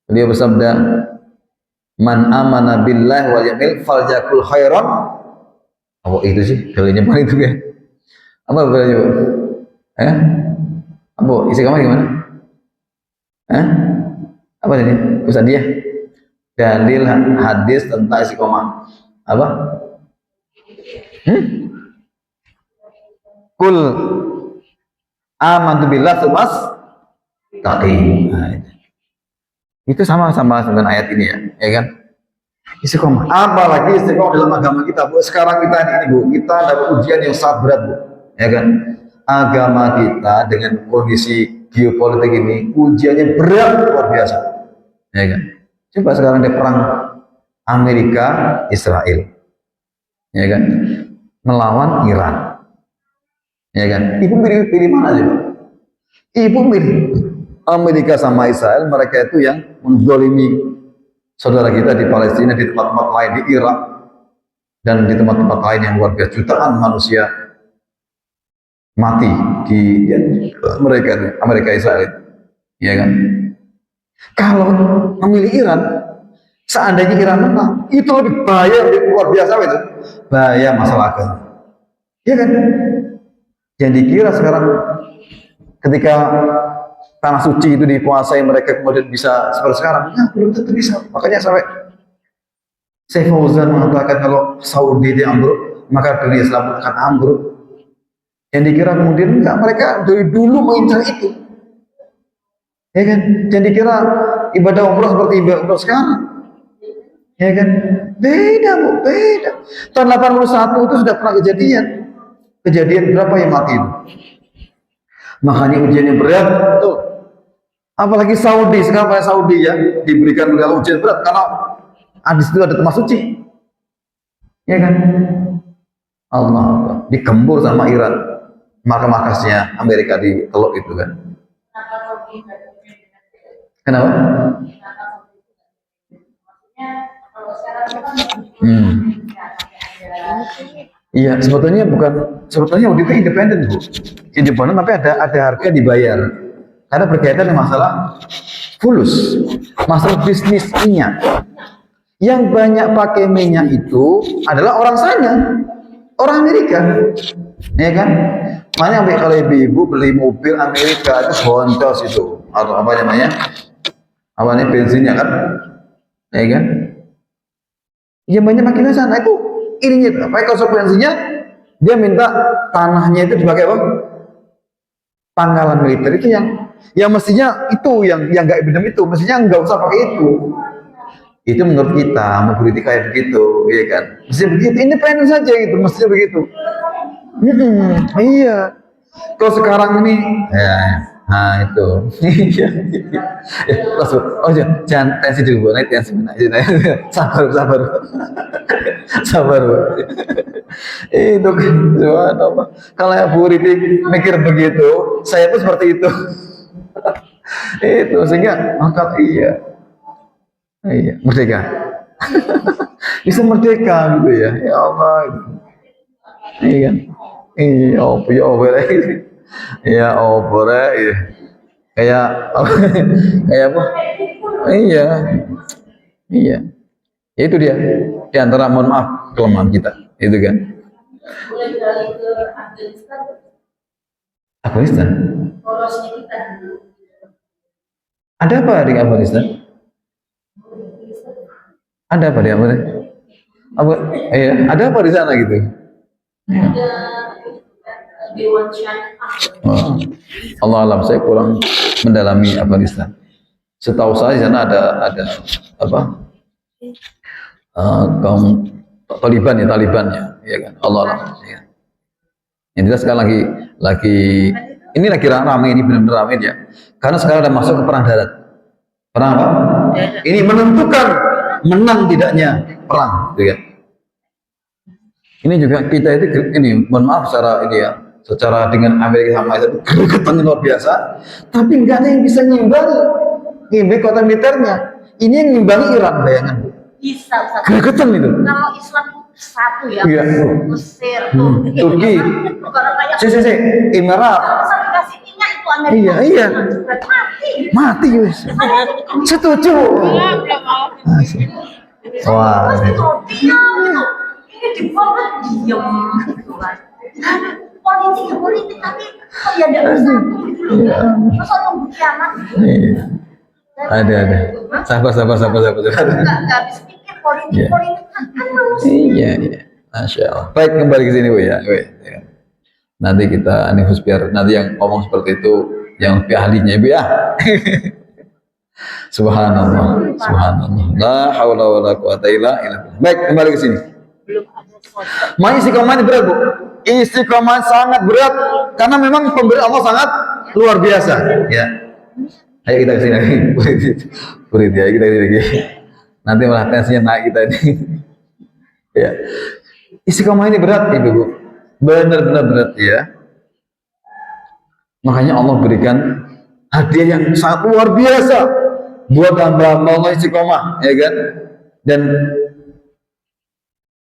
beliau bersabda, man amana billahi wal yamil faljakul khairan. Oh itu sih dalilnya apa itu ya? Apa dalilnya bu? Apa istiqomah gimana? Apa ini? Ustaz dia dalil hadis tentang istiqomah apa? Kul amantu billah sumas taqi. Nah, itu sama-sama dengan ayat ini ya kan? Istiqomah. Apalagi istiqomah dalam agama kita, bu. Sekarang kita ini, bu, kita dapat ujian yang sangat berat, bu, ya kan? Agama kita dengan kondisi geopolitik ini, ujiannya berat luar biasa, ya kan? Coba sekarang ada perang Amerika Israel, ya kan? Melawan Iran, ya kan? Ibu pilih mana aja, bu? Ibu pilih Amerika sama Israel, mereka itu yang menzalimi saudara kita di Palestina, di tempat-tempat lain, di Irak, dan di tempat-tempat lain yang luar biasa. Jutaan manusia mati di mereka, Amerika Israel, ya kan? Kalau memilih Iran, seandainya Iran menang, itu lebih bahaya, lebih luar biasa itu. Bahaya masalah agama, ya kan? Yang dikira sekarang ketika tanah suci itu dikuasai mereka kemudian bisa seperti sekarang, ya belum tentu bisa. Makanya sampai Syekh Fauzan mengatakan kalau Saudi itu ambruk, maka dunia Islam akan ambruk. Yang dikira kemudian enggak, mereka dari dulu mengincar itu, ya kan. Yang dikira ibadah umrah seperti ibadah umrah sekarang, ya kan. Beda bu, beda. Tahun 81 itu sudah pernah kejadian berapa yang mati itu. Makanya ujiannya berat, betul. Apalagi Saudi, sekarang Saudi ya diberikan ujian berat karena hadis itu ada tempat suci, ya kan. Allah digembur sama Iran, markasnya Amerika di Teluk itu kan. Kenapa? Iya, sebetulnya waktu itu independen bu, independen tapi ada harga dibayar. Karena berkaitan dengan masalah fulus, masalah bisnis minyak. Yang banyak pakai minyak itu adalah orang sana, orang Amerika, ya kan? Makanya kalau ibu-ibu beli mobil Amerika itu boncos itu, atau apa namanya? Awalnya bensinnya kan, ya kan? Yang banyak pakai sana itu ininya, pakai konsekuensinya dia minta tanahnya itu dipakai apa? Pangkalan militer itu yang mestinya itu yang nggak benar itu, mestinya nggak usah pakai itu. Itu menurut kita mau politik kayak begitu, ya kan? Mestinya begitu, independen saja gitu, mestinya begitu. Iya. Kalau sekarang ini, ya, nah itu. Oh jangan tensi dulu, naik tensi, sabar. Itu subhanallah. Kalau Bu Riti mikir begitu, saya pun seperti itu. Itu sehingga maka iya merdeka. Bisa merdeka gitu ya. Ya Allah. Iya kan? Iya, ya Allah, ya. Kayak apa? Iya. Itu dia. Di antara mohon maaf kelemahan kita, itu kan. Boleh beralih ke Afghanistan. Afghanistan. Polosnya kita dulu. Ada apa di Afghanistan? Ada apa di Afghanistan? Iya, ada apa di sana gitu? Ada Dewan Syariah. Oh, Allah alam, saya kurang mendalami Afghanistan. Setahu saya di sana ada apa? kaum Taliban ya kan, Allah lah. Ya. Yang jelas sekarang lagi ini lagi ramai, ini benar-benar ramai ya. Karena sekarang udah masuk ke perang darat. Perang apa? Ini menentukan menang tidaknya perang, gitu ya. Ini juga kita itu ini, mohon maaf secara ini ya, secara dengan Amerika sama itu gregetan luar biasa, tapi nggak ada yang bisa ngimbangi kota militernya. Ini yang ngimbangi Iran, bayangan Bu. Bisa, Ustaz. Gregetan itu. Kalau Islam satu ya, Iya. Mesir, Turki. negara kayak Si, Emirat. Masa dikasih minyak itu Amerika. Iya. Mati. Mati Yus. Setuju. Wah. Terus itu diam gitu. Ini dibuat diam gitu kan. Politik tapi kok ya ada satu gitu loh. Masa nunggu kiamat? Iya. Ada. Sabar. Nggak habis pikir politik kan manusia. Iya. Masya Allah. Baik, kembali ke sini Bu ya. Ya. Nanti kita nifus biar nanti yang ngomong seperti itu yang lebih ahlinya Ibu ya. Subhanallah. La haula wala quwata illa billah. Baik, kembali ke sini. Istiqomah ini berat Bu. Istiqomah sangat berat karena memang pemberian Allah sangat luar biasa. Ya. Ayo kita kesini lagi. Burit ya, kita kesini lagi. Nanti malah tensinya naik kita ini. Ya. Istiqomah ini berat Ibu. Benar-benar berat ya. Makanya Allah berikan hadiah yang sangat luar biasa buat hamba Allah istiqomah, ya kan? Dan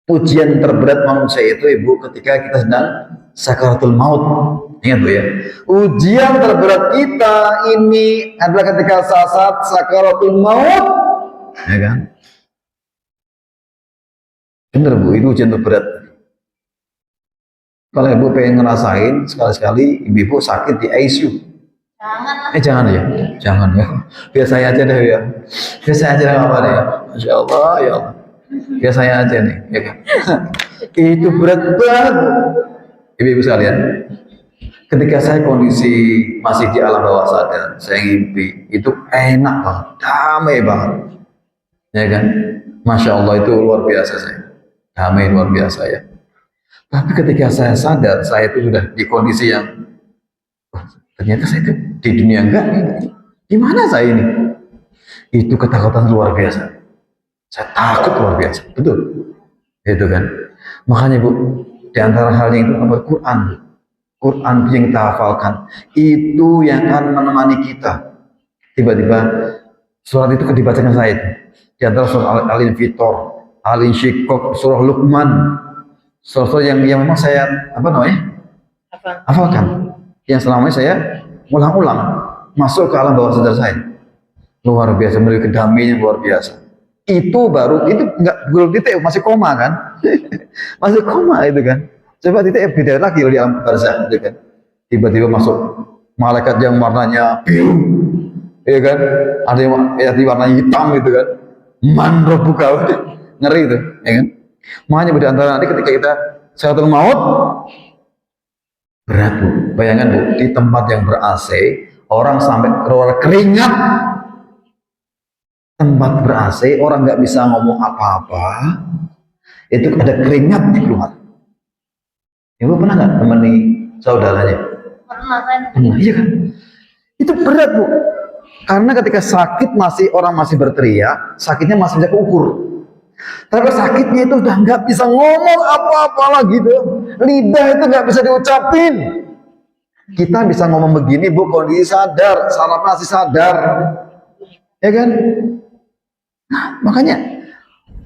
ujian terberat manusia itu Ibu ketika kita sedang sakaratul maut. Ingat Bu ya. Ujian terberat kita ini adalah ketika saat sakaratul maut. Ya kan? Bener Bu, itu ujian terberat. Kalau Ibu pengen ngerasain sekali-sekali ibu sakit di ICU. Jangan ya. Biar saya aja deh ya. Biar saya aja apa deh. Masya Allah ya Allah. Biar saya aja nih. Ya kan? Itu berat banget. Ibu-ibu sekalian. Ketika saya kondisi masih di alam bawah sadar, saya ngimpi, itu enak banget, damai banget. Ya kan? Masya Allah itu luar biasa saya. Damai luar biasa ya. Tapi ketika saya sadar, saya itu sudah di kondisi yang ternyata saya itu di dunia enggak nih. Di mana saya ini? Itu ketakutan luar biasa. Saya takut luar biasa, betul. Itu kan. Makanya Bu, di antara halnya itu apa? Quran. Quran yang kita hafalkan itu yang akan menemani kita. Tiba-tiba surat itu dibacakan saya itu. Di antara surah Al-Infitor, Al-Insyiqaq, surah Luqman. Surah yang memang saya hafalkan, yang selama ini saya ulang-ulang masuk ke alam bawah sadar saya. Luar biasa, memiliki kedamaian luar biasa. Itu baru, itu enggak belum titik, masih koma kan? Masih koma itu kan? Coba titik beda lagi di alam barzah itu kan? Tiba-tiba masuk malaikat yang warnanya biru, ya kan? Ada yang warnanya hitam itu kan? Man rabbuka, ngeri itu, ya kan? Makanya di antara nanti ketika kita sakaratul maut berat Bu. Bayangkan Bu, di tempat yang ber-AC orang sampai keluar keringat. Tempat ber-AC orang nggak bisa ngomong apa-apa. Itu ada keringat di keluar. Ibu pernah nggak temani saudaranya? Pernah, iya kan? Itu berat Bu. Karena ketika sakit orang masih berteriak, sakitnya masih bisa keukur. Tapi sakitnya itu udah nggak bisa ngomong apa-apa lagi tuh. Lidah itu nggak bisa diucapin. Kita bisa ngomong begini Bu, kondisi sadar, saraf masih sadar, ya kan? Nah, makanya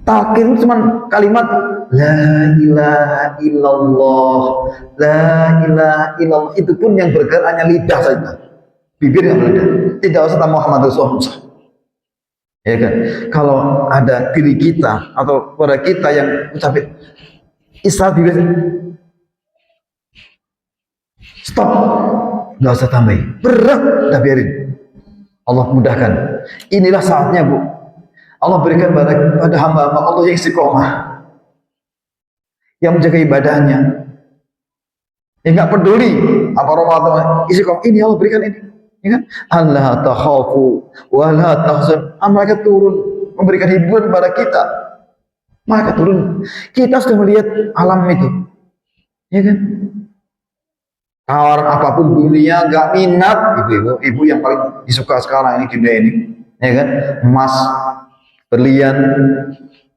talqin itu cuma kalimat la ilaha illallah, la ilaha illallah. Itu pun yang bergerak hanya lidah saja, bibir yang bergerak. Tidak usah Muhammad Rasulullah. Ya kan? Kalau ada diri kita atau pada kita yang ucapin istilah bibir, stop, nggak usah tambahin, berat, udah biarin. Allah mudahkan. Inilah saatnya Bu. Allah berikan pada hamba-hamba Allah yang istiqomah, yang menjaga ibadahnya, yang nggak peduli apa Ramadan istiqomah. Ini Allah berikan ini. Ya kan? Allah takhafu wa la tahzan. Mereka turun memberikan hiburan kepada kita. Maka turun. Kita sudah melihat alam itu, ya kan? Tawaran apapun dunia nggak minat, ibu yang paling disuka sekarang ini dunia ini, ya kan? Emas, berlian,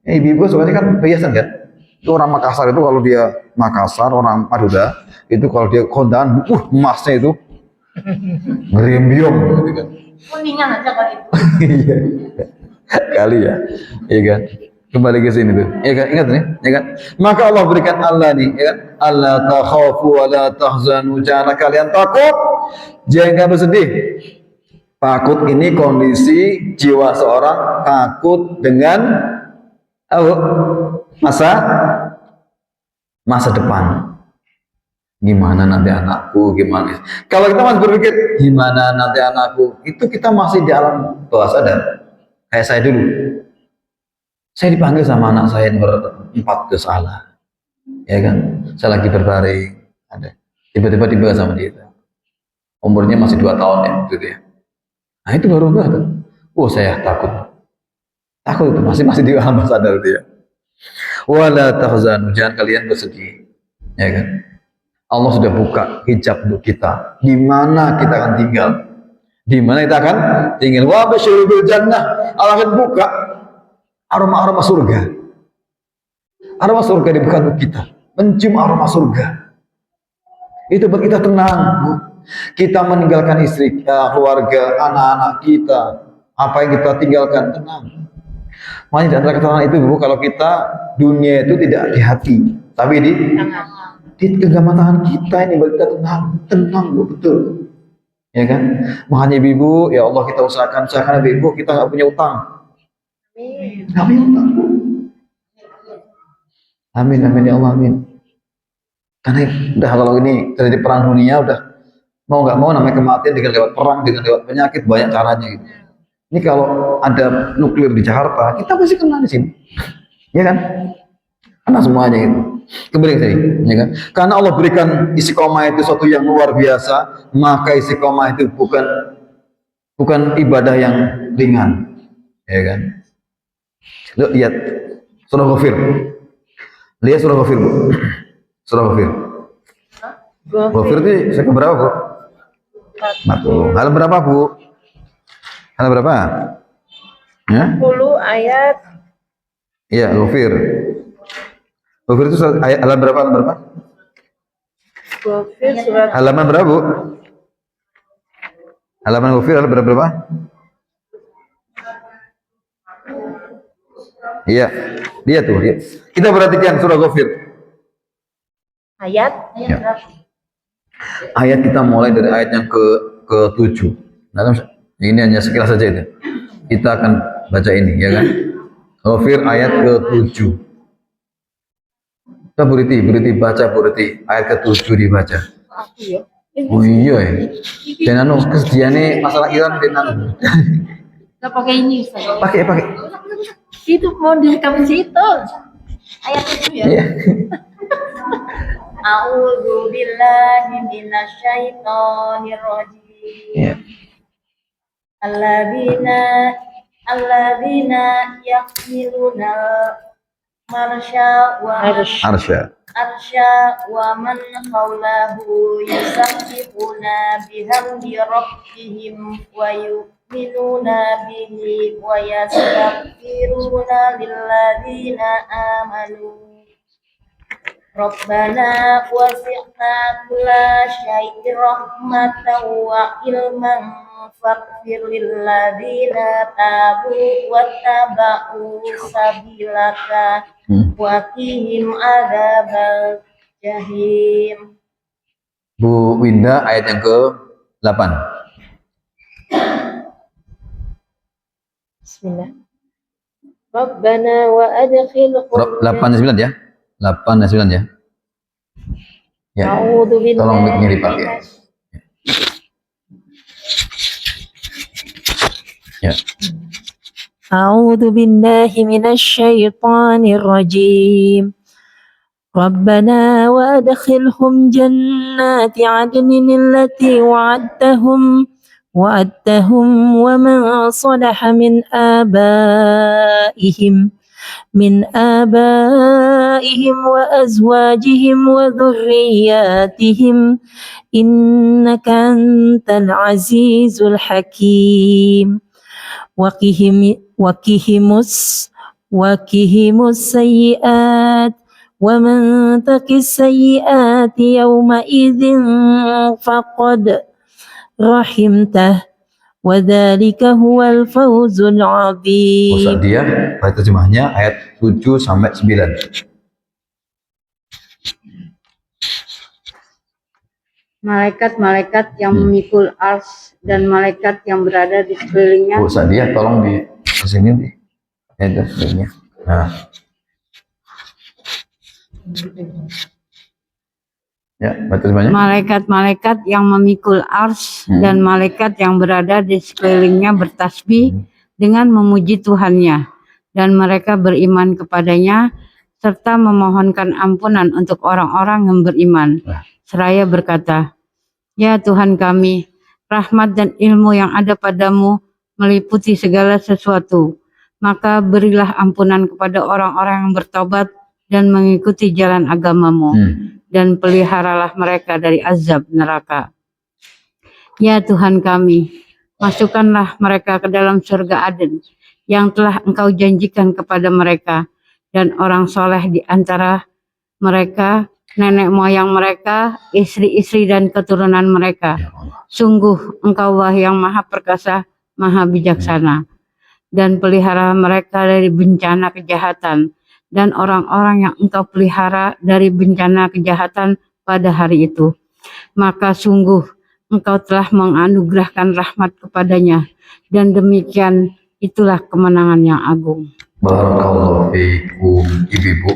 ibu sukanya kan perhiasan kan? Itu orang Makassar itu kalau dia Makassar, orang Madura itu kalau dia kondangan, emasnya itu ngerembyong gitu kan. Kuningan aja kali itu. Iya. Kali ya, iya kan? Kembali ke sini tuh, ya kan? Ingat nih, ya kan? Maka Allah berikan Allah nih, ya kan? Allah takhafu wa la tahzanu, jangan kalian takut, jangan bersedih. Takut ini kondisi jiwa seorang takut dengan masa depan. Gimana nanti anakku, gimana? Kalau kita masih berpikir gimana nanti anakku, itu kita masih di alam bawah sadar. Kayak saya dulu, saya dipanggil sama anak saya nomor 4 ke salah, ya kan? Saya lagi berbaring, ada tiba-tiba dibawa sama dia. Umurnya masih 2 tahun ya, gitu ya. Nah itu baru tuh, saya takut itu masih di alam bawah sadar dia. Wala tahzanu, jangan kalian bersedih, ya kan? Allah sudah buka hijab untuk kita. Di mana kita akan tinggal? Di mana kita akan tinggal? Wa basyirul bil jannah. Allah akan buka aroma-aroma surga. Aroma surga dibuka untuk kita. Mencium aroma surga. Itu buat kita tenang, Bu. Kita meninggalkan istri, keluarga, anak-anak kita. Apa yang kita tinggalkan, tenang. Makanya di antara keterangan itu, Bu, kalau kita dunia itu tidak di hati, tapi di genggaman tangan kita ini buat kita tenang, Bu, betul. Ya kan? Makanya ibu, ya Allah kita usahakan ibu kita nggak punya utang. Nggak punya utang, Bu. Amin, amin ya Allah, amin. Karena udah kalau ini terjadi perang dunia, udah mau nggak mau namanya kematian dengan lewat perang, dengan lewat penyakit, banyak caranya gitu. Ini kalau ada nuklir di Jakarta, kita pasti kena di sini, ya kan? Kena semuanya itu. Kembali ke sini, ya kan? Karena Allah berikan istiqomah itu suatu yang luar biasa, maka istiqomah itu bukan ibadah yang ringan, ya kan? Lihat surah Ghafir. Lihat surah Ghafir, Bu. Surah Ghafir. Ghafir itu saya keberapa, Bu? 40. Halaman berapa, Bu? Halaman berapa? Ya? 10 ayat. Iya, Ghafir. Ghafir itu ayat halaman berapa? Ghafir surat Halaman berapa, Bu? Halaman Ghafir halaman berapa? Iya, dia tuh. Dia. Kita perhatikan surah Ghafir. ayat. Ya. Ayat kita mulai dari ayat yang ke-7. Nah, ini hanya sekilas saja itu. Kita akan baca ini, ya kan? Ghafir ayat ke-7. Kita berhenti baca ayat ke-7 dibaca. Oh iya ya. Dan kesediaannya masalah Iran dan Nggak pakai ini, Ustaz. pakai. Itu mau direkam di situ. Ayat itu ya. Iya. A'udzu billahi minasyaitonir rajim. Iya. Alladzina yahmiluna arsya wa man hawlahu yusabbihuna bihamdi rabbihim wa yu'minuna bihi wa yastaghfiruna lilladzina amanu Rabbana wasi'ta kulla syai'in rahmatan wa ilman faghfir lilladzina tabu wattaba'u sabilaka wa qihim adzabal jahim. Bu Winda ayat yang ke-8. Bismillah. Rabbana wa adkhilhum 8 dan 9 ya. 8 dan 9 ya. Ya. A'udzu billahi Tolong mic-nya dipakai. Ya. أعوذ بالله من الشيطان الرجيم ربنا وأدخلهم جنات عدن التي وعدتهم ومن صلح من آبائهم من آبائهم وأزواجهم وذرياتهم إنك أنت العزيز الحكيم وقهم السيئات ومن تق السيئات يومئذ فقد رحمته وذلك هو الفوز العظيم. Ustaz dia, baca terjemahnya ayat 7 sampai 9. Malaikat-malaikat yang memikul ars dan malaikat yang berada di sekelilingnya. Ustaz dia, tolong di sini di ayat ini. Nah. Ya, baca terjemahnya. Malaikat-malaikat yang memikul ars dan malaikat yang berada di sekelilingnya bertasbih dengan memuji Tuhannya, dan mereka beriman kepadanya serta memohonkan ampunan untuk orang-orang yang beriman. Seraya berkata, "Ya Tuhan kami, rahmat dan ilmu yang ada padamu meliputi segala sesuatu. Maka berilah ampunan kepada orang-orang yang bertobat dan mengikuti jalan agamamu. Dan peliharalah mereka dari azab neraka. Ya Tuhan kami, masukkanlah mereka ke dalam surga Aden yang telah Engkau janjikan kepada mereka, dan orang soleh di antara mereka, nenek moyang mereka, istri-istri dan keturunan mereka. Sungguh Engkaulah yang maha perkasa, maha bijaksana. Dan pelihara mereka dari bencana kejahatan, dan orang-orang yang Engkau pelihara dari bencana kejahatan pada hari itu. Maka sungguh Engkau telah menganugerahkan rahmat kepadanya, dan demikian itulah kemenangan yang agung. Barakallahu fiikum, ibu-ibu.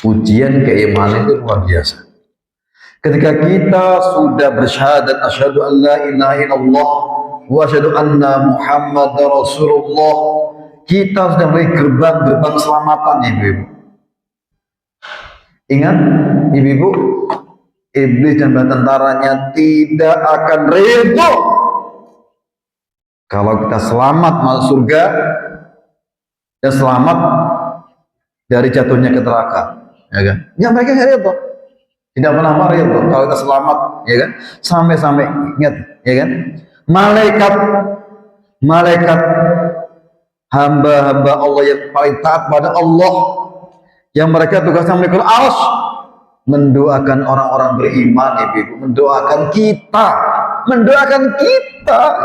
Ujian keimanan itu luar biasa. Ketika kita sudah bersyahadat asyhadu an la ilaha illallah wa asyhadu anna Muhammadar Rasulullah, kita sudah mulai gerbang keselamatan, ibu-ibu. Ingat, ibu-ibu, iblis dan bala tentaranya tidak akan ridho kalau kita selamat masuk surga dan selamat dari jatuhnya ke neraka, ya kan? Ya, mereka nggak ridho, tidak pernah ridho kalau kita selamat, ya kan? Sampai ingat, ya kan? Malaikat hamba-hamba Allah yang paling taat pada Allah, yang mereka tugasnya memikul arsy, mendoakan orang-orang beriman, ibu-ibu, mendoakan kita,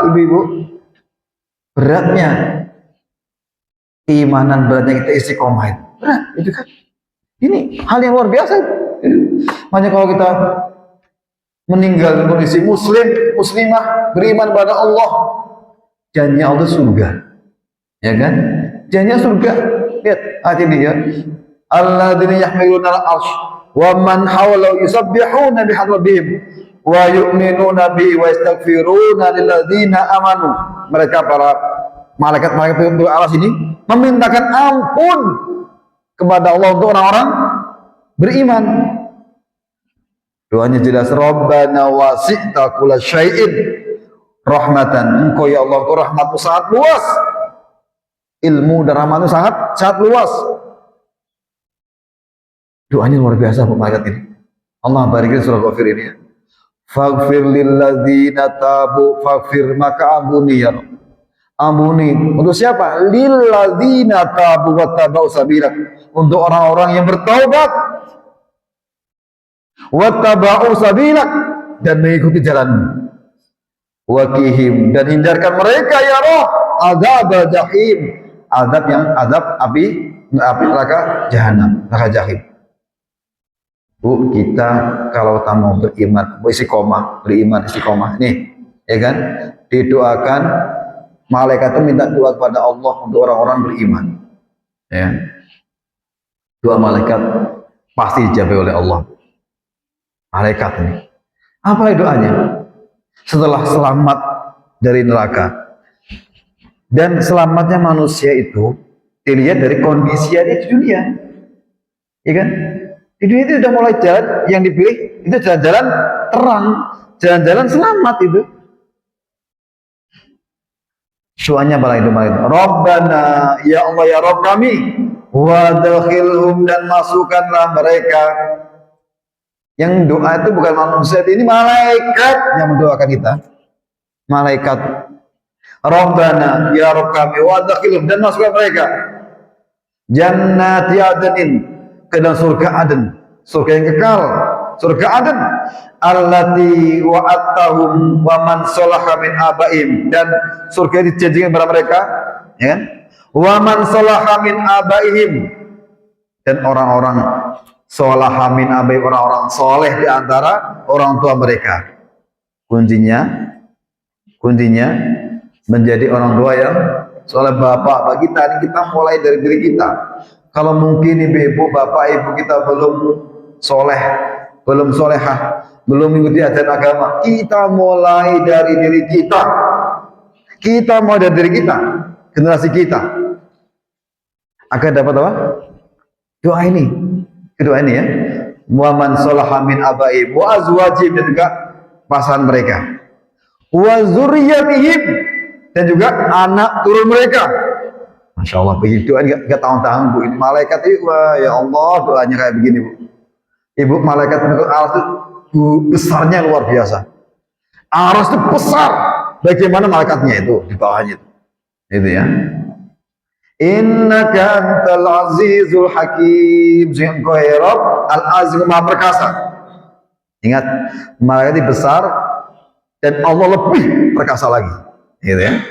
ibu-ibu. Beratnya keimanan, beratnya kita istiqomah itu berat, itu kan. Ini hal yang luar biasa. Makanya kalau kita meninggal dalam kondisi muslimah, beriman pada Allah, janji Allah surga. Ya kan? Jangan surga. Lihat ayat ini ya. Alladzina yahmiluna al-'arsy wa man hawlahu yusabbihuna bihamdihim wa yu'minuna bihi wa yastaghfiruna lilladzina amanu. Mereka para malaikat-malaikat penduduk arsy ini memintakan ampun kepada Allah untuk orang-orang beriman. Doanya jelas, Rabbana wasi'ta kulla syai'in rahmatan. Engkau ya Allah, Engkau rahmatmu sangat luas. Ilmu dan rahmatmu sangat luas. Doanya luar biasa malaikat ini. Allah barikin surah Ghafir ini ya. Faghfir lilladzina tabu, faghfir, maka ampuni ya Allah. Ampuni untuk siapa? Lilladzina tabu wa tabau sabilak, untuk orang-orang yang bertaubat, wa tabau sabilak, dan mengikuti jalanmu. Wakihim, dan hindarkan mereka ya Allah azab jahim, azab api neraka jahanam, neraka jahim. Bu, kita kalau kita mau beriman, beriman istiqomah nih, ya kan? Didoakan, malaikat itu minta doa kepada Allah untuk orang-orang beriman. Ya. Doa malaikat pasti dijawab oleh Allah. Malaikat ini. Apa doanya? Setelah selamat dari neraka. Dan selamatnya manusia itu dilihat dari kondisi yang di dunia. Ya kan? Di dunia itu sudah mulai jalan, yang dipilih itu jalan-jalan terang, jalan-jalan selamat itu. Doanya malah itu malah. Rabbana, ya Allah ya Rabb kami, wadkhilhum, dan masukkanlah mereka. Yang doa itu bukan manusia, ini malaikat yang mendoakan kita. Malaikat. Rabbana, ya Rabb kami, wadkhilhum, dan masukkan mereka. Jannati adnin, ke dalam surga Aden, surga yang kekal, surga Aden. Allati wa'attahum wa man salaha min abaihim, dan surga yang dijanjikan kepada mereka, ya kan? Wa man salaha min abaihim, dan orang-orang salaha min abaihim, orang-orang soleh di antara orang tua mereka. Kuncinya menjadi orang tua yang soleh. Bapak, bagi tadi kita mulai dari diri kita. Kalau mungkin ibu-ibu, bapak ibu kita belum soleh, belum solehah, belum mengikuti ajaran agama, kita mulai dari diri kita. Kita mulai dari diri kita, generasi kita, agar dapat apa? Doa ini, kedua ini ya. Wa man salaha min abaihim wa azwajihim, dan juga pasangan mereka. Wa zurriyatihim, dan juga anak turun mereka. Masya Allah, begitu enggak tahun-tahun Bu, ini malaikat itu, wah, ya Allah, doanya kayak begini Bu. Ibu, malaikat itu aras itu besarnya luar biasa. Aras itu besar. Bagaimana malaikatnya itu di bawahnya itu. Itu ya. Innaka antal azizul hakim. Engkau ya Rabb, al-aziz, maha perkasa. Ingat, malaikat itu besar dan Allah lebih perkasa lagi. Gitu ya.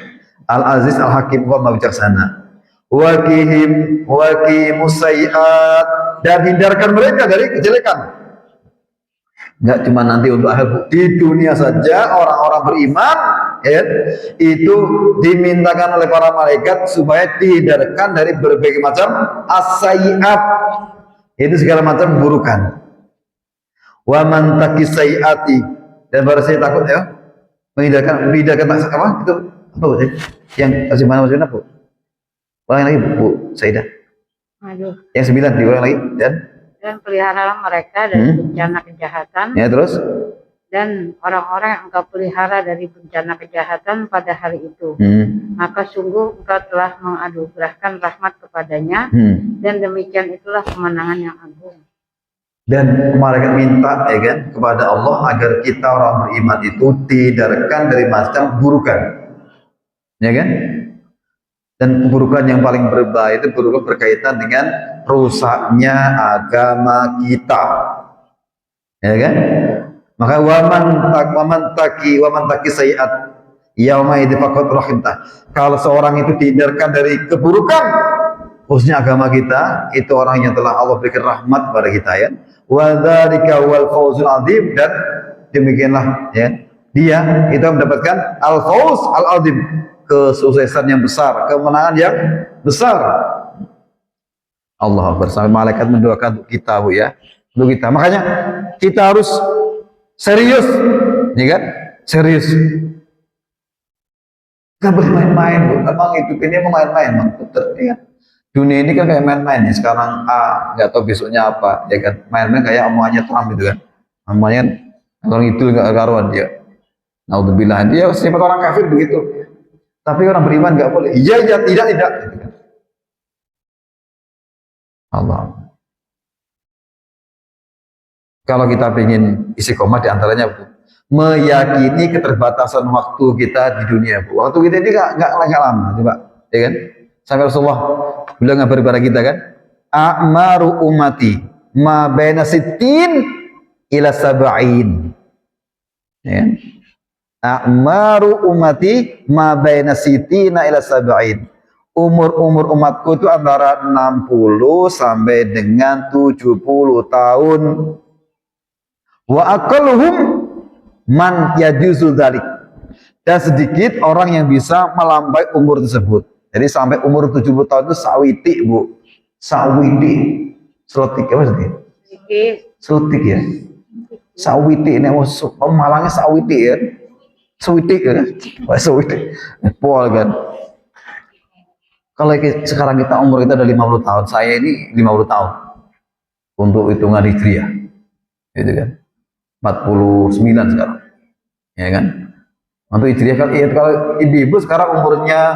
Al-aziz al-hakim, wa maha bijaksana. Waqimus sayyi'at, dan hindarkan mereka dari kejelekan. Enggak cuma nanti untuk akhir, di dunia saja orang-orang beriman ya, itu dimintakan oleh para malaikat supaya dihindarkan dari berbagai macam as-sayyi'at, itu segala macam keburukan. Wa man taqis sayyi'ati, dan baru saya takut ya, menghindarkan apa itu apa Bu? Yang mana maksudnya Bu? Ulang lagi Bu Saidah. Aduh. Yang 9 diulang lagi. Dan peliharalah mereka dari bencana kejahatan. Ya, terus. Dan orang-orang yang engkau pelihara dari bencana kejahatan pada hari itu. Maka sungguh engkau telah menganugerahkan rahmat kepadanya. Dan demikian itulah kemenangan yang agung. Dan malaikat minta ya kan kepada Allah agar kita orang beriman itu dihindarkan dari macam keburukan. Ya kan? Dan keburukan yang paling berbahaya itu keburukan berkaitan dengan rusaknya agama kita, ya kan? Maka waman taki sayyi'at yauma idzi faqad rahimtah. Kalau seorang itu dihindarkan dari keburukan khususnya agama kita, itu orang yang telah Allah berikan rahmat kepada kita ya. Wa dzalika wal fawzul adzim, dan demikianlah ya, dia kita mendapatkan al fawz al adzim, kesuksesan yang besar, kemenangan yang besar. Allah bersama malaikat mendoakan untuk kita Bu ya, untuk kita. Makanya kita harus serius, ya kan? Serius. Gak boleh main-main Bu. Memang hidup ini mau main-main, ya. Dunia ini kan kayak main-main ya. Sekarang A, nggak tahu besoknya apa, ya kan? Main-main kayak omongannya Trump gitu kan. Omongannya orang itu nggak karuan dia. Naudzubillah, dia sifat orang kafir begitu. Tapi orang beriman nggak boleh. Iya, iya, tidak. Allah. Kalau kita ingin istiqomah, diantaranya meyakini keterbatasan waktu kita di dunia. Waktu kita ini nggak lama, coba, ya kan? Sampai Rasulullah bilang ngabar kepada kita kan, a'maru ummati ma baina sittin ila sab'in. Ya kan? A'maru ummati ma baina sittina ila sab'in. Umur umatku itu antara 60 sampai dengan 70 tahun. Wa aqalluhum man yajuzu dzalik. Dan sedikit orang yang bisa melampaui umur tersebut. Jadi sampai umur 70 tahun itu sawiti Bu. Sawiti. Selotik apa sih? Selotik ya. Sawiti ini Malangnya sawiti ya. Sawiti ya. Wah, sawiti. Pol kan. Kalau sekarang kita umur kita udah 50 tahun, saya ini 50 tahun untuk hitungan hijriah, gitu kan, 49 sekarang, ya kan, Untuk Hijriah kalau ibu-ibu sekarang umurnya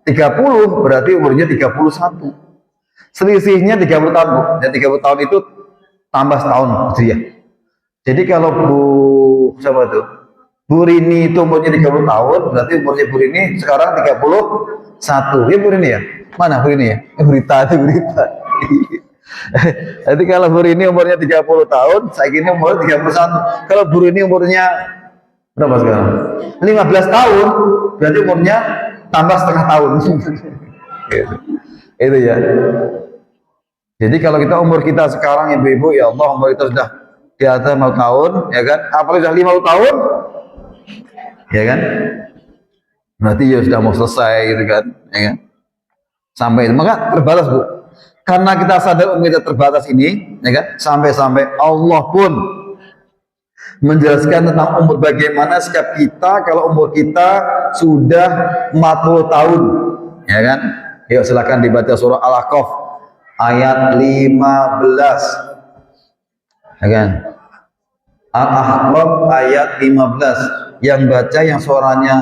30, berarti umurnya 31. Selisihnya 30 tahun, Bu. Dan 30 tahun itu tambah setahun Hijriah. Jadi kalau siapa tuh? Bu Rini itu umurnya 30 tahun, berarti umurnya Bu Rini sekarang 31. Ya Bu Rini ya? Mana Bu Rini ya? Berita itu berita. Jadi kalau Bu Rini umurnya 30 tahun, saya kini umurnya 31. Kalau Bu Rini umurnya berapa sekarang? 15 tahun, berarti umurnya tambah setengah tahun. Gitu. Itu ya. Jadi kalau umur kita sekarang ibu-ibu, ya Allah, umur kita sudah di atas 50 tahun, ya kan? Apalagi sudah 50 tahun, ya kan? Berarti ya sudah mau selesai gitu kan, ya kan? Sampai itu, maka terbatas, Bu. Karena kita sadar umur kita terbatas ini, ya kan? Sampai-sampai Allah pun menjelaskan tentang umur bagaimana sikap kita kalau umur kita sudah 40 tahun, ya kan? Yuk silakan dibaca surah Al-Ahqaf ayat 15, ya kan? Al-Ahqaf ayat 15. Yang baca yang suaranya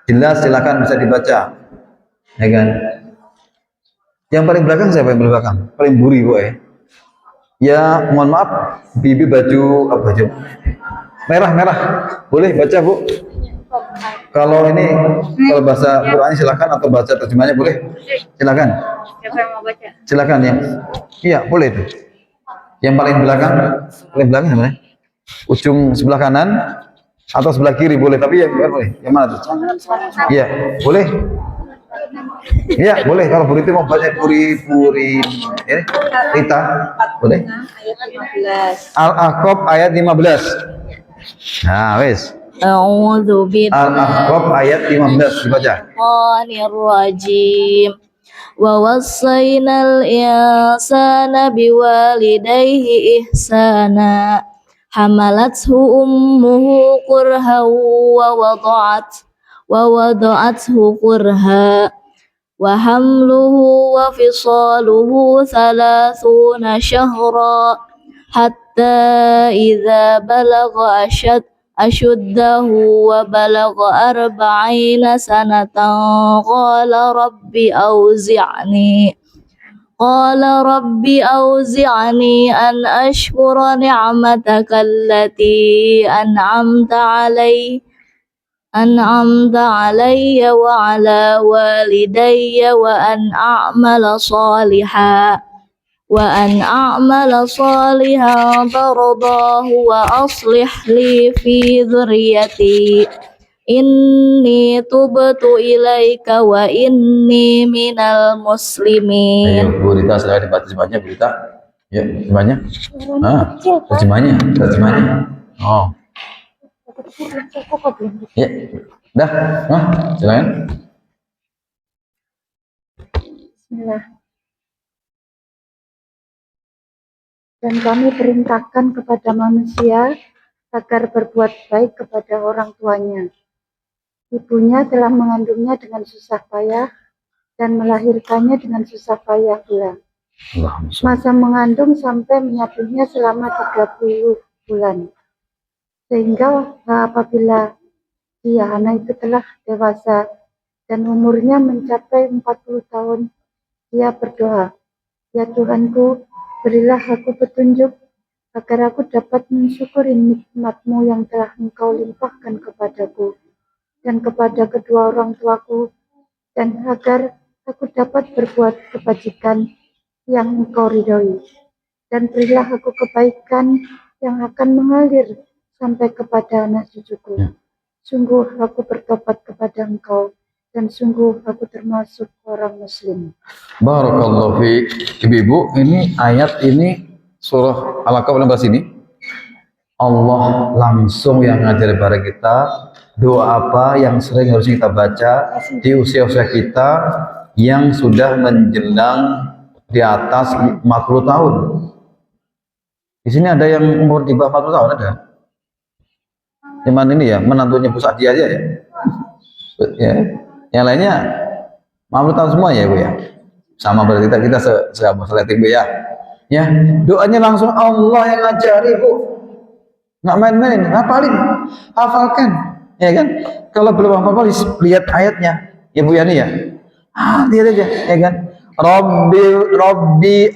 jelas silakan bisa dibaca, ya kan? Yang paling belakang siapa yang paling belakang? Paling buri, Bu ya. Ya, mohon maaf, bibi baju apa baju? Merah. Boleh baca, Bu? Kalau ini kalau bahasa Qur'annya silakan atau bahasa terjemahnya boleh? Silakan. Siapa yang mau baca? Silakan yang. Iya, boleh itu. Yang paling belakang mana? Ujung sebelah kanan atau sebelah kiri boleh, tapi yang boleh. Yang mana tuh? Iya, boleh. Iya, boleh. Kalau Puri itu mau baca Puri ini Rita, boleh. Al-Ahqaf ayat 15. Nah, wes. A'udzu Al-Ahqaf ayat 15 dibaca. rajim. Wa wassaynal insana biwalidayhi ihsana. Hamalathu ummuhu kurha wa wada'athu kurha wa hamluhu wa fisaluhu 30 syahra hatta idza balagha ashuddahu wa balagha 40 sanatan قال رب أوزعني أن أشكر نعمتك التي أنعمت علي وعلى والدي وأن أعمل صالحا ترضاه وأصلح لي في ذريتي Inni tubtu ilaika wa inni minal muslimin. Ayo Bu Rita, silahkan dibaca terjemahnya Bu Rita. Ya, terjemahnya. Terjemahnya. Oh. Ya, dah. Silakan. Bismillah. Dan kami perintahkan kepada manusia agar berbuat baik kepada orang tuanya. Ibunya telah mengandungnya dengan susah payah dan melahirkannya dengan susah payah pula. Masa mengandung sampai menyatunya selama 30 bulan. Sehingga apabila anak itu telah dewasa dan umurnya mencapai 40 tahun, dia berdoa, "Ya Tuhanku, berilah aku petunjuk agar aku dapat mensyukuri nikmat-Mu yang telah Engkau limpahkan kepadaku dan kepada kedua orang tuaku, dan agar aku dapat berbuat kebajikan yang Engkau ridhoi, dan berilah aku kebaikan yang akan mengalir sampai kepada anak cucuku. Sungguh aku bertobat kepada Engkau, dan sungguh aku termasuk orang muslim." Barakallahu fi. Ibu-ibu, ini ayat ini surah Al-Ahqaf 15 ini Allah langsung yang ngajar kepada kita doa apa yang sering harus kita baca di usia-usia kita yang sudah menjelang di atas 40 tahun. Di sini ada yang umur di bawah 40 tahun ada. Cuman ini ya, menantunya Bu Sadi aja ya. Ya. Yang lainnya 50 tahun semua ya Bu ya. Sama berarti kita selektif Bu ya. Ya, doanya langsung Allah yang ngajari Bu. Nggak main-main, hafalkan, Ya kan? Kalau belum apa-apa lihat ayatnya. Ya Bu Yani ya. Lihat aja, ya kan? Rabbi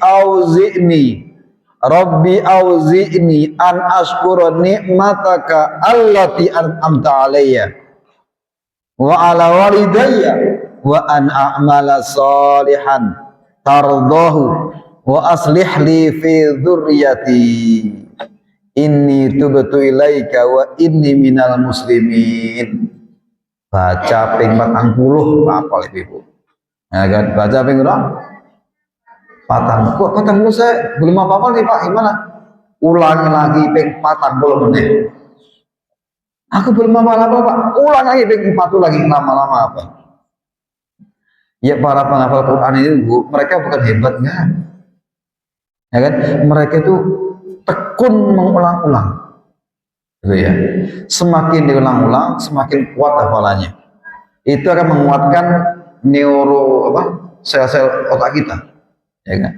auzi'ni an ashkura ni'mataka allati an'amta alayya wa ala walidayya wa an a'mala salihan tardahu wa aslih li fi dzurriyyati inni tubtu ilaika wa inni minal muslimin. Baca ping 40 apa Ibu? Ya kan? Baca ping berapa? Kok 40 saya belum apa-apa nih Pak, gimana? Ulangi lagi ping 40 menit. Aku belum apa-apa Pak, ulang lagi ping 40 lagi, lama-lama apa? Ya para penghafal Quran ini Bu, mereka bukan hebat kan? Ya kan? Mereka itu tekun mengulang-ulang. Gitu ya. Semakin diulang-ulang, semakin kuat hafalannya. Itu akan menguatkan sel-sel otak kita, ya kan?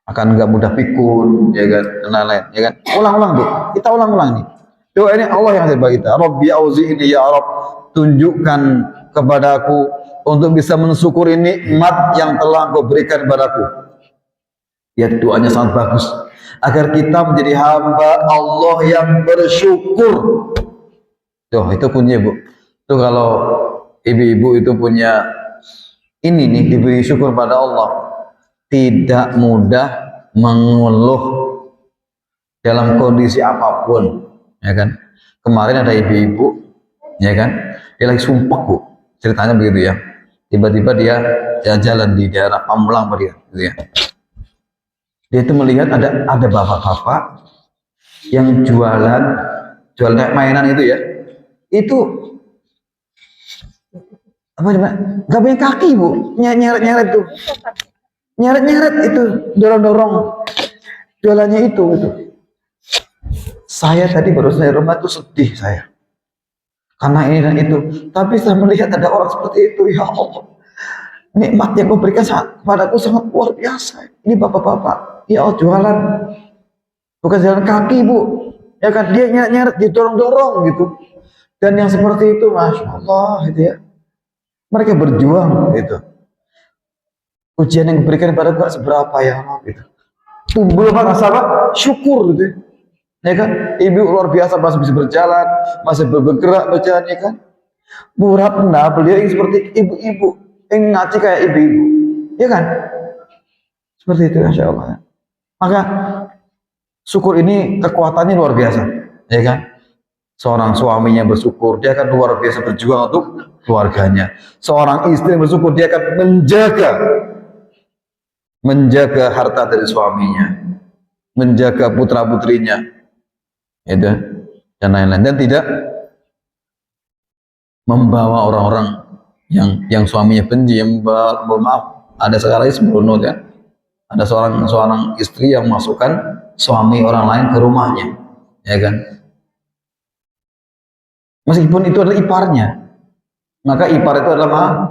Akan nggak mudah pikun, ya kan? Dan lain-lain, ya kan? Ulang-ulang Bu, kita ulang-ulang nih. Doa ini Allah yang ada bagi kita. Rabbi auzi'ni ya Rabb, tunjukkan kepadaku untuk bisa mensyukuri nikmat yang telah Engkau berikan kepadaku. Ya, doanya sangat bagus. Agar kita menjadi hamba Allah yang bersyukur. Tuh, itu kuncinya Bu. Tuh kalau ibu-ibu itu punya ini nih, diberi syukur pada Allah, tidak mudah mengeluh dalam kondisi apapun, ya kan? Kemarin ada ibu-ibu, ya kan? Dia lagi sumpah Bu, ceritanya begitu ya. Tiba-tiba dia jalan di daerah Pamulang gitu ya. Dia itu melihat ada bapak-bapak yang jualan mainan itu ya. Itu apa coba? Gak punya kaki Bu, nyeret tuh, nyeret itu, dorong jualannya itu. Saya tadi baru saya rumah tuh sedih saya, karena ini dan itu. Tapi saya melihat ada orang seperti itu, ya Allah, nikmat yang Kau berikan kepadaku sangat luar biasa. Ini bapak-bapak, ya Allah, jualan bukan jalan kaki Bu, ya kan? Dia nyeret, didorong gitu. Dan yang seperti itu, masya Allah, gitu ya. Mereka berjuang gitu. Ujian yang diberikan kepada gua seberapa ya Allah gitu. Tumbuh rasa apa? Syukur gitu. Ya kan? Ibu luar biasa masih bisa berjalan, masih bergerak berjalan, ya kan? Bu Ratna beliau yang seperti ibu-ibu, yang ngaji kayak ibu-ibu. Ya kan? Seperti itu, Masya Allah. Maka syukur ini kekuatannya luar biasa, ya kan? Seorang suaminya bersyukur, dia akan luar biasa berjuang untuk keluarganya. Seorang istri bersyukur, dia akan menjaga harta dari suaminya, menjaga putra-putrinya, itu dan lain-lain, dan tidak membawa orang-orang yang suaminya benci, yang maaf, ada sekali sembrono kan, ada seorang istri yang masukkan suami orang lain ke rumahnya, ya kan? Meskipun itu adalah iparnya, maka ipar itu adalah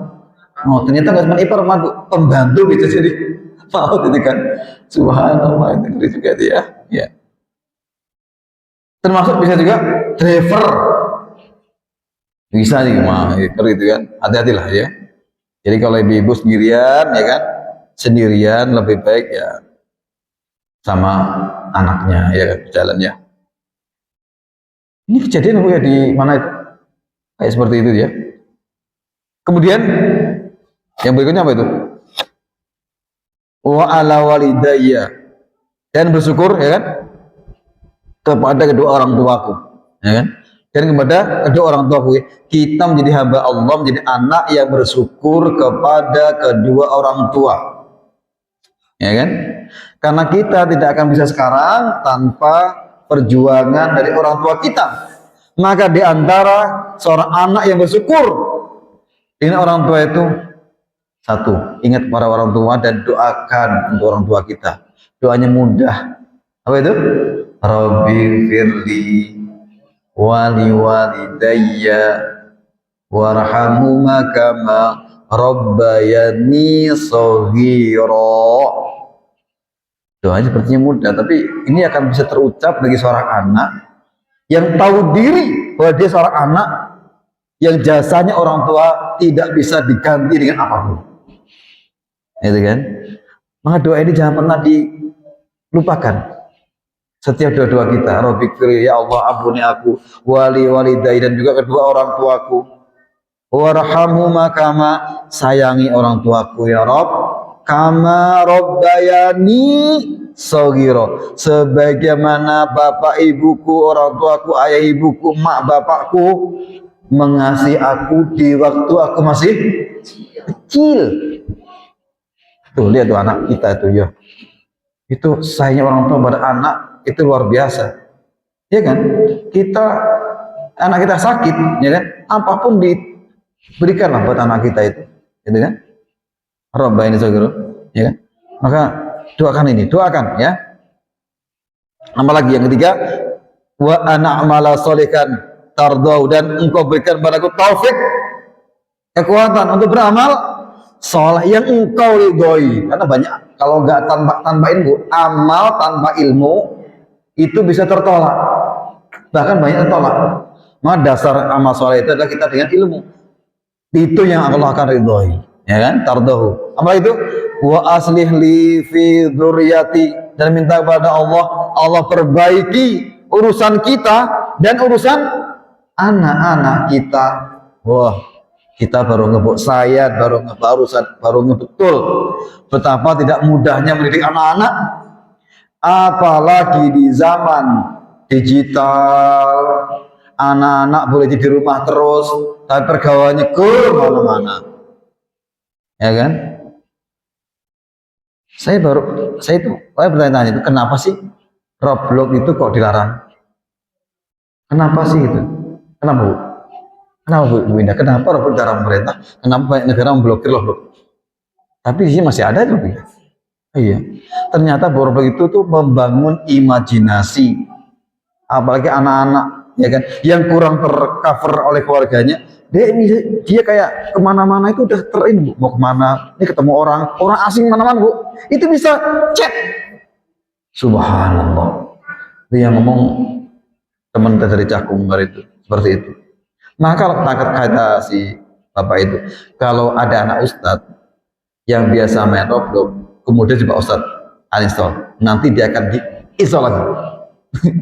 ternyata nggak cuma ipar, pembantu bisa jadi maut itu kan. Subhanallah, itu juga dia. Ya. Termasuk bisa juga driver, bisa juga itu kan. Hati-hatilah ya. Jadi kalau ibu-ibu sendirian, ya kan, sendirian lebih baik ya sama anaknya, ya kan, berjalan ya. Ini kejadian Bu ya di mana itu? Kayak seperti itu ya. Kemudian yang berikutnya apa itu? Wa ala walidayya, dan bersyukur, ya kan, kepada kedua orang tuaku, ya kan? Dan kepada kedua orang tuaku, kita menjadi hamba Allah, menjadi anak yang bersyukur kepada kedua orang tua, ya kan? Karena kita tidak akan bisa sekarang tanpa perjuangan dari orang tua kita. Maka di antara seorang anak yang bersyukur dengan orang tua itu, satu, ingat para orang tua dan doakan untuk orang tua kita. Doanya mudah. Apa itu? Rabbi firli wali walidayya warhamhuma kama rabbayani shaghira. Doanya sepertinya mudah, tapi ini akan bisa terucap bagi seorang anak yang tahu diri bahwa dia seorang anak yang jasanya orang tua tidak bisa diganti dengan apapun. Itu kan? Maka doa ini jangan pernah dilupakan. Setiap doa-doa kita, Rabbighfirli, ya Allah ampuni aku, wali walidai, dan juga kedua orang tuaku, warhamhuma kama, sayangi orang tuaku ya Rabb, kama rabbayani shaghira, sebagaimana bapak ibuku, orang tuaku, ayah ibuku, mak bapakku mengasihi aku di waktu aku masih kecil. Tuh lihat tuh anak kita itu ya, itu sayangnya orang tua pada anak itu luar biasa, ya kan? Kita anak kita sakit, ya kan? Apapun diberikanlah buat anak kita itu, gitu kan? Rabbani shaghira, ya kan? Maka doakan ini, doakan ya. Apalagi yang ketiga, wa an'amala sholihan tardau, dan engkau berikan padaku taufik, kekuatan untuk beramal soleh yang engkau ridhoi. Karena banyak kalau nggak tanpa ilmu, amal tanpa ilmu itu bisa tertolak, bahkan banyak tertolak. Maka dasar amal soleh itu adalah kita dengan ilmu, itu yang Allah akan ridhoi, ya kan? Tardahu. Apa itu? Wa aslih li fi dzurriyyati, dan minta kepada Allah, Allah perbaiki urusan kita dan urusan anak-anak kita. Wah, kita baru ngebuk sayat, baru ngebetul betapa tidak mudahnya mendidik anak-anak, apalagi di zaman digital. Anak-anak boleh di rumah terus, tapi pergaulannya ke mana-mana, ya kan? Saya bertanya itu, kenapa sih Roblox itu kok dilarang? Kenapa sih itu? Kenapa Bu? Kenapa Bu Indah? Kenapa Roblox dilarang pemerintah? Kenapa banyak negara memblokir Roblox? Tapi di sini masih ada itu, Bu. Iya. Ternyata Roblox itu tuh membangun imajinasi, apalagi anak-anak, ya kan, yang kurang tercover oleh keluarganya. Dia kayak kemana-mana itu udah Bu. Mau kemana? Ini ketemu orang asing mana-mana Bu. Itu bisa chat. Subhanallah. Itu yang ngomong teman kita dari Cakung itu seperti itu. Nah kalau kata si bapak itu, kalau ada anak ustadz yang biasa main Roblox, kemudian coba ustadz uninstall, nanti dia akan diinstal lagi.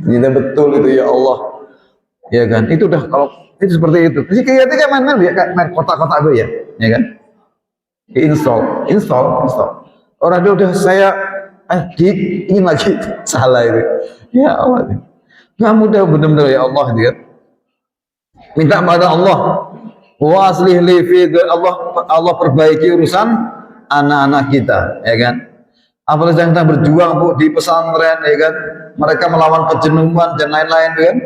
Ini betul itu, ya Allah, ya kan? Itu udah, kalau itu seperti itu. Jadi kayaknya main kotak-kotak gue ya kan? Install. Orang dia udah saya ingin lagi, salah itu. Ya Allah, nggak mudah benar-benar, ya Allah, gitu kan? Minta pada Allah, wa aslih li fi, Allah perbaiki urusan anak-anak kita, ya kan? Apalagi yang kita berjuang Bu di pesantren, ya kan? Mereka melawan kejenuhan dan lain-lain, ya kan?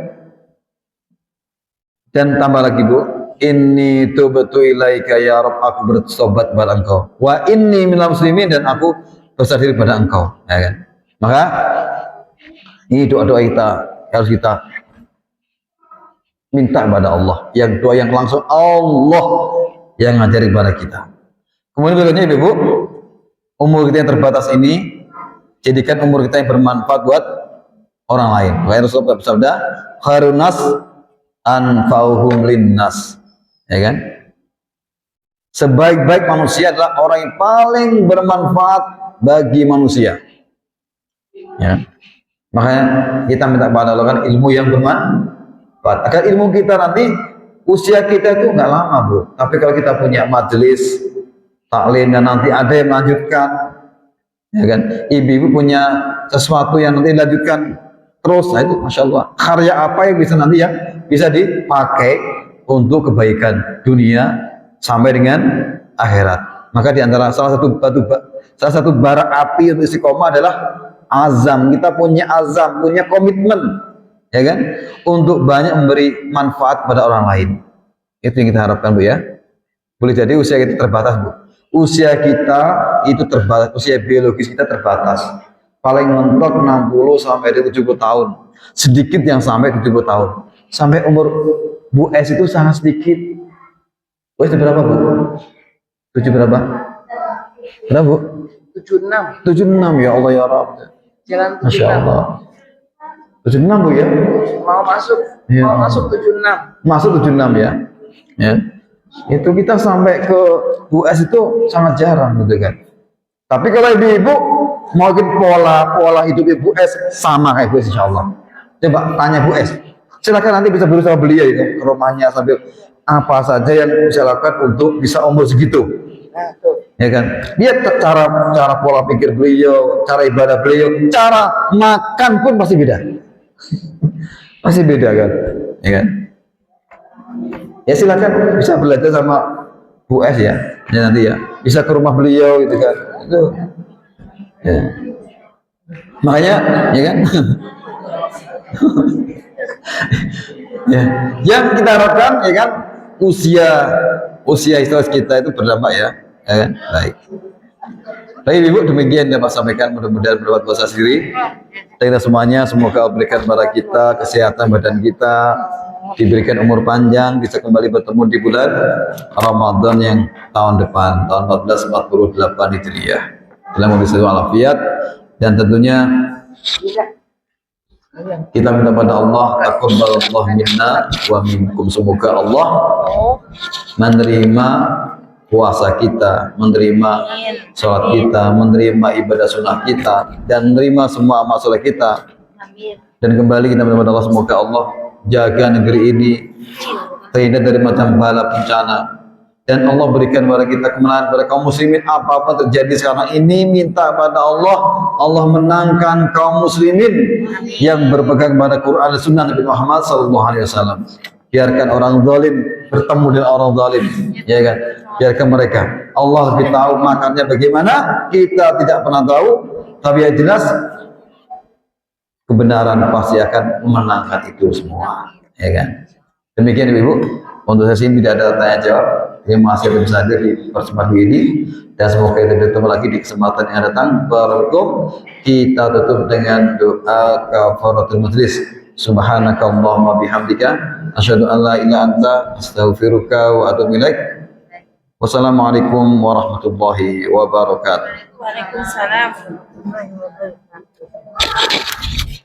Dan tambah lagi Bu, inni tubtu ilaika ya Rabb, aku bertobat kepada Engkau. Wa inni minal muslimin, dan aku berserah diri pada Engkau, ya kan? Maka ini doa-doa kita harus kita minta kepada Allah, yang doa yang langsung Allah yang ngajari kepada kita. Kemudian berikutnya Ibu, umur kita yang terbatas ini, jadikan umur kita yang bermanfaat buat orang lain. Makanya Rasulullah bersabda, khairun nas anfa'uhum linnas, ya kan? Sebaik-baik manusia adalah orang yang paling bermanfaat bagi manusia, ya. Makanya kita minta kepada Allah kan ilmu yang bermanfaat, agar ilmu kita nanti, usia kita itu nggak lama Bu, tapi kalau kita punya majelis taklim dan nanti ada yang melanjutkan, ya kan, ibu-ibu punya sesuatu yang nanti dilanjutkan terus, nah itu Masya Allah, karya apa yang bisa nanti yang bisa dipakai untuk kebaikan dunia sampai dengan akhirat. Maka diantara salah satu bara api untuk istiqomah adalah azam. Kita punya azam, punya komitmen, ya kan, untuk banyak memberi manfaat pada orang lain. Itu yang kita harapkan Bu ya. Boleh jadi usia kita terbatas Bu, usia kita itu terbatas, usia biologis kita terbatas, paling mentok 60 sampai 70 tahun, sedikit yang sampai 70 tahun. Sampai umur Bu S itu sangat sedikit. Bu S berapa Bu? 7 berapa? Berapa Bu? 76. 76, ya Allah ya Rabb. Jalan 76. Masya Allah. 76 Bu ya? Mau masuk, Iya. mau masuk 76. Masuk 76 ya. Ya. Itu kita sampai ke US itu sangat jarang gitu kan. Tapi kalau ibu-ibu mau ikut pola hidup ibu S sama kayak Bu S insya Allah. Coba tanya Bu S. Silakan nanti bisa berusaha beliau ya ke rumahnya sambil apa saja yang bisa lakukan untuk bisa umur segitu. Nah, tuh. Ya kan? Lihat cara pola pikir beliau, cara ibadah beliau, cara makan pun pasti beda. Pasti beda kan? Ya kan? Ya silakan bisa belajar sama Bu S ya nanti ya. Bisa ke rumah beliau gitu kan. Itu. Ya. Makanya ya kan? Ya, yang kita harapkan ya kan usia historis kita itu berdampak ya kan? Baik. Baik Ibu, demikian dapat sampaikan, mudah-mudahan berbuat puasa sendiri. Dan kita semuanya semoga Allah berikan pada kita kesehatan badan kita, diberikan umur panjang, bisa kembali bertemu di bulan Ramadan yang tahun depan, tahun 1448 Hijriah. Dalam kondisi walafiat, dan tentunya kita minta pada Allah, taqabbalallahu minna wa minkum. Semoga Allah menerima puasa kita, menerima sholat kita, menerima ibadah sunnah kita, dan menerima semua amal soleh kita. Dan kembali kita minta pada Allah, semoga Allah jaga negeri ini terhindar dari macam bala bencana, dan Allah berikan kepada kita kemenangan pada kaum muslimin. Apa-apa terjadi sekarang ini, minta pada Allah, Allah menangkan kaum muslimin yang berpegang pada Quran dan Sunnah Nabi Muhammad SAW. Biarkan orang zalim bertemu dengan orang zalim, ya kan? Biarkan mereka. Allah lebih tahu makannya bagaimana, kita tidak pernah tahu. Tapi yang jelas kebenaran pasti akan memenangkan itu semua, ya kan? Demikian Ibu, untuk sesi ini tidak ada tanya jawab. Terima kasih telah hadir di persembahan ini, dan semoga kita bertemu lagi di kesempatan yang datang. Barakallahu. Kita tutup dengan doa kafaratul majlis. Subhanakallahumma bihamdika asyhadu an la ilaha illa anta astaghfiruka wa atubu ilaik. Wassalamualaikum warahmatullahi wabarakatuh. Waalaikumsalam warahmatullahi wabarakatuh.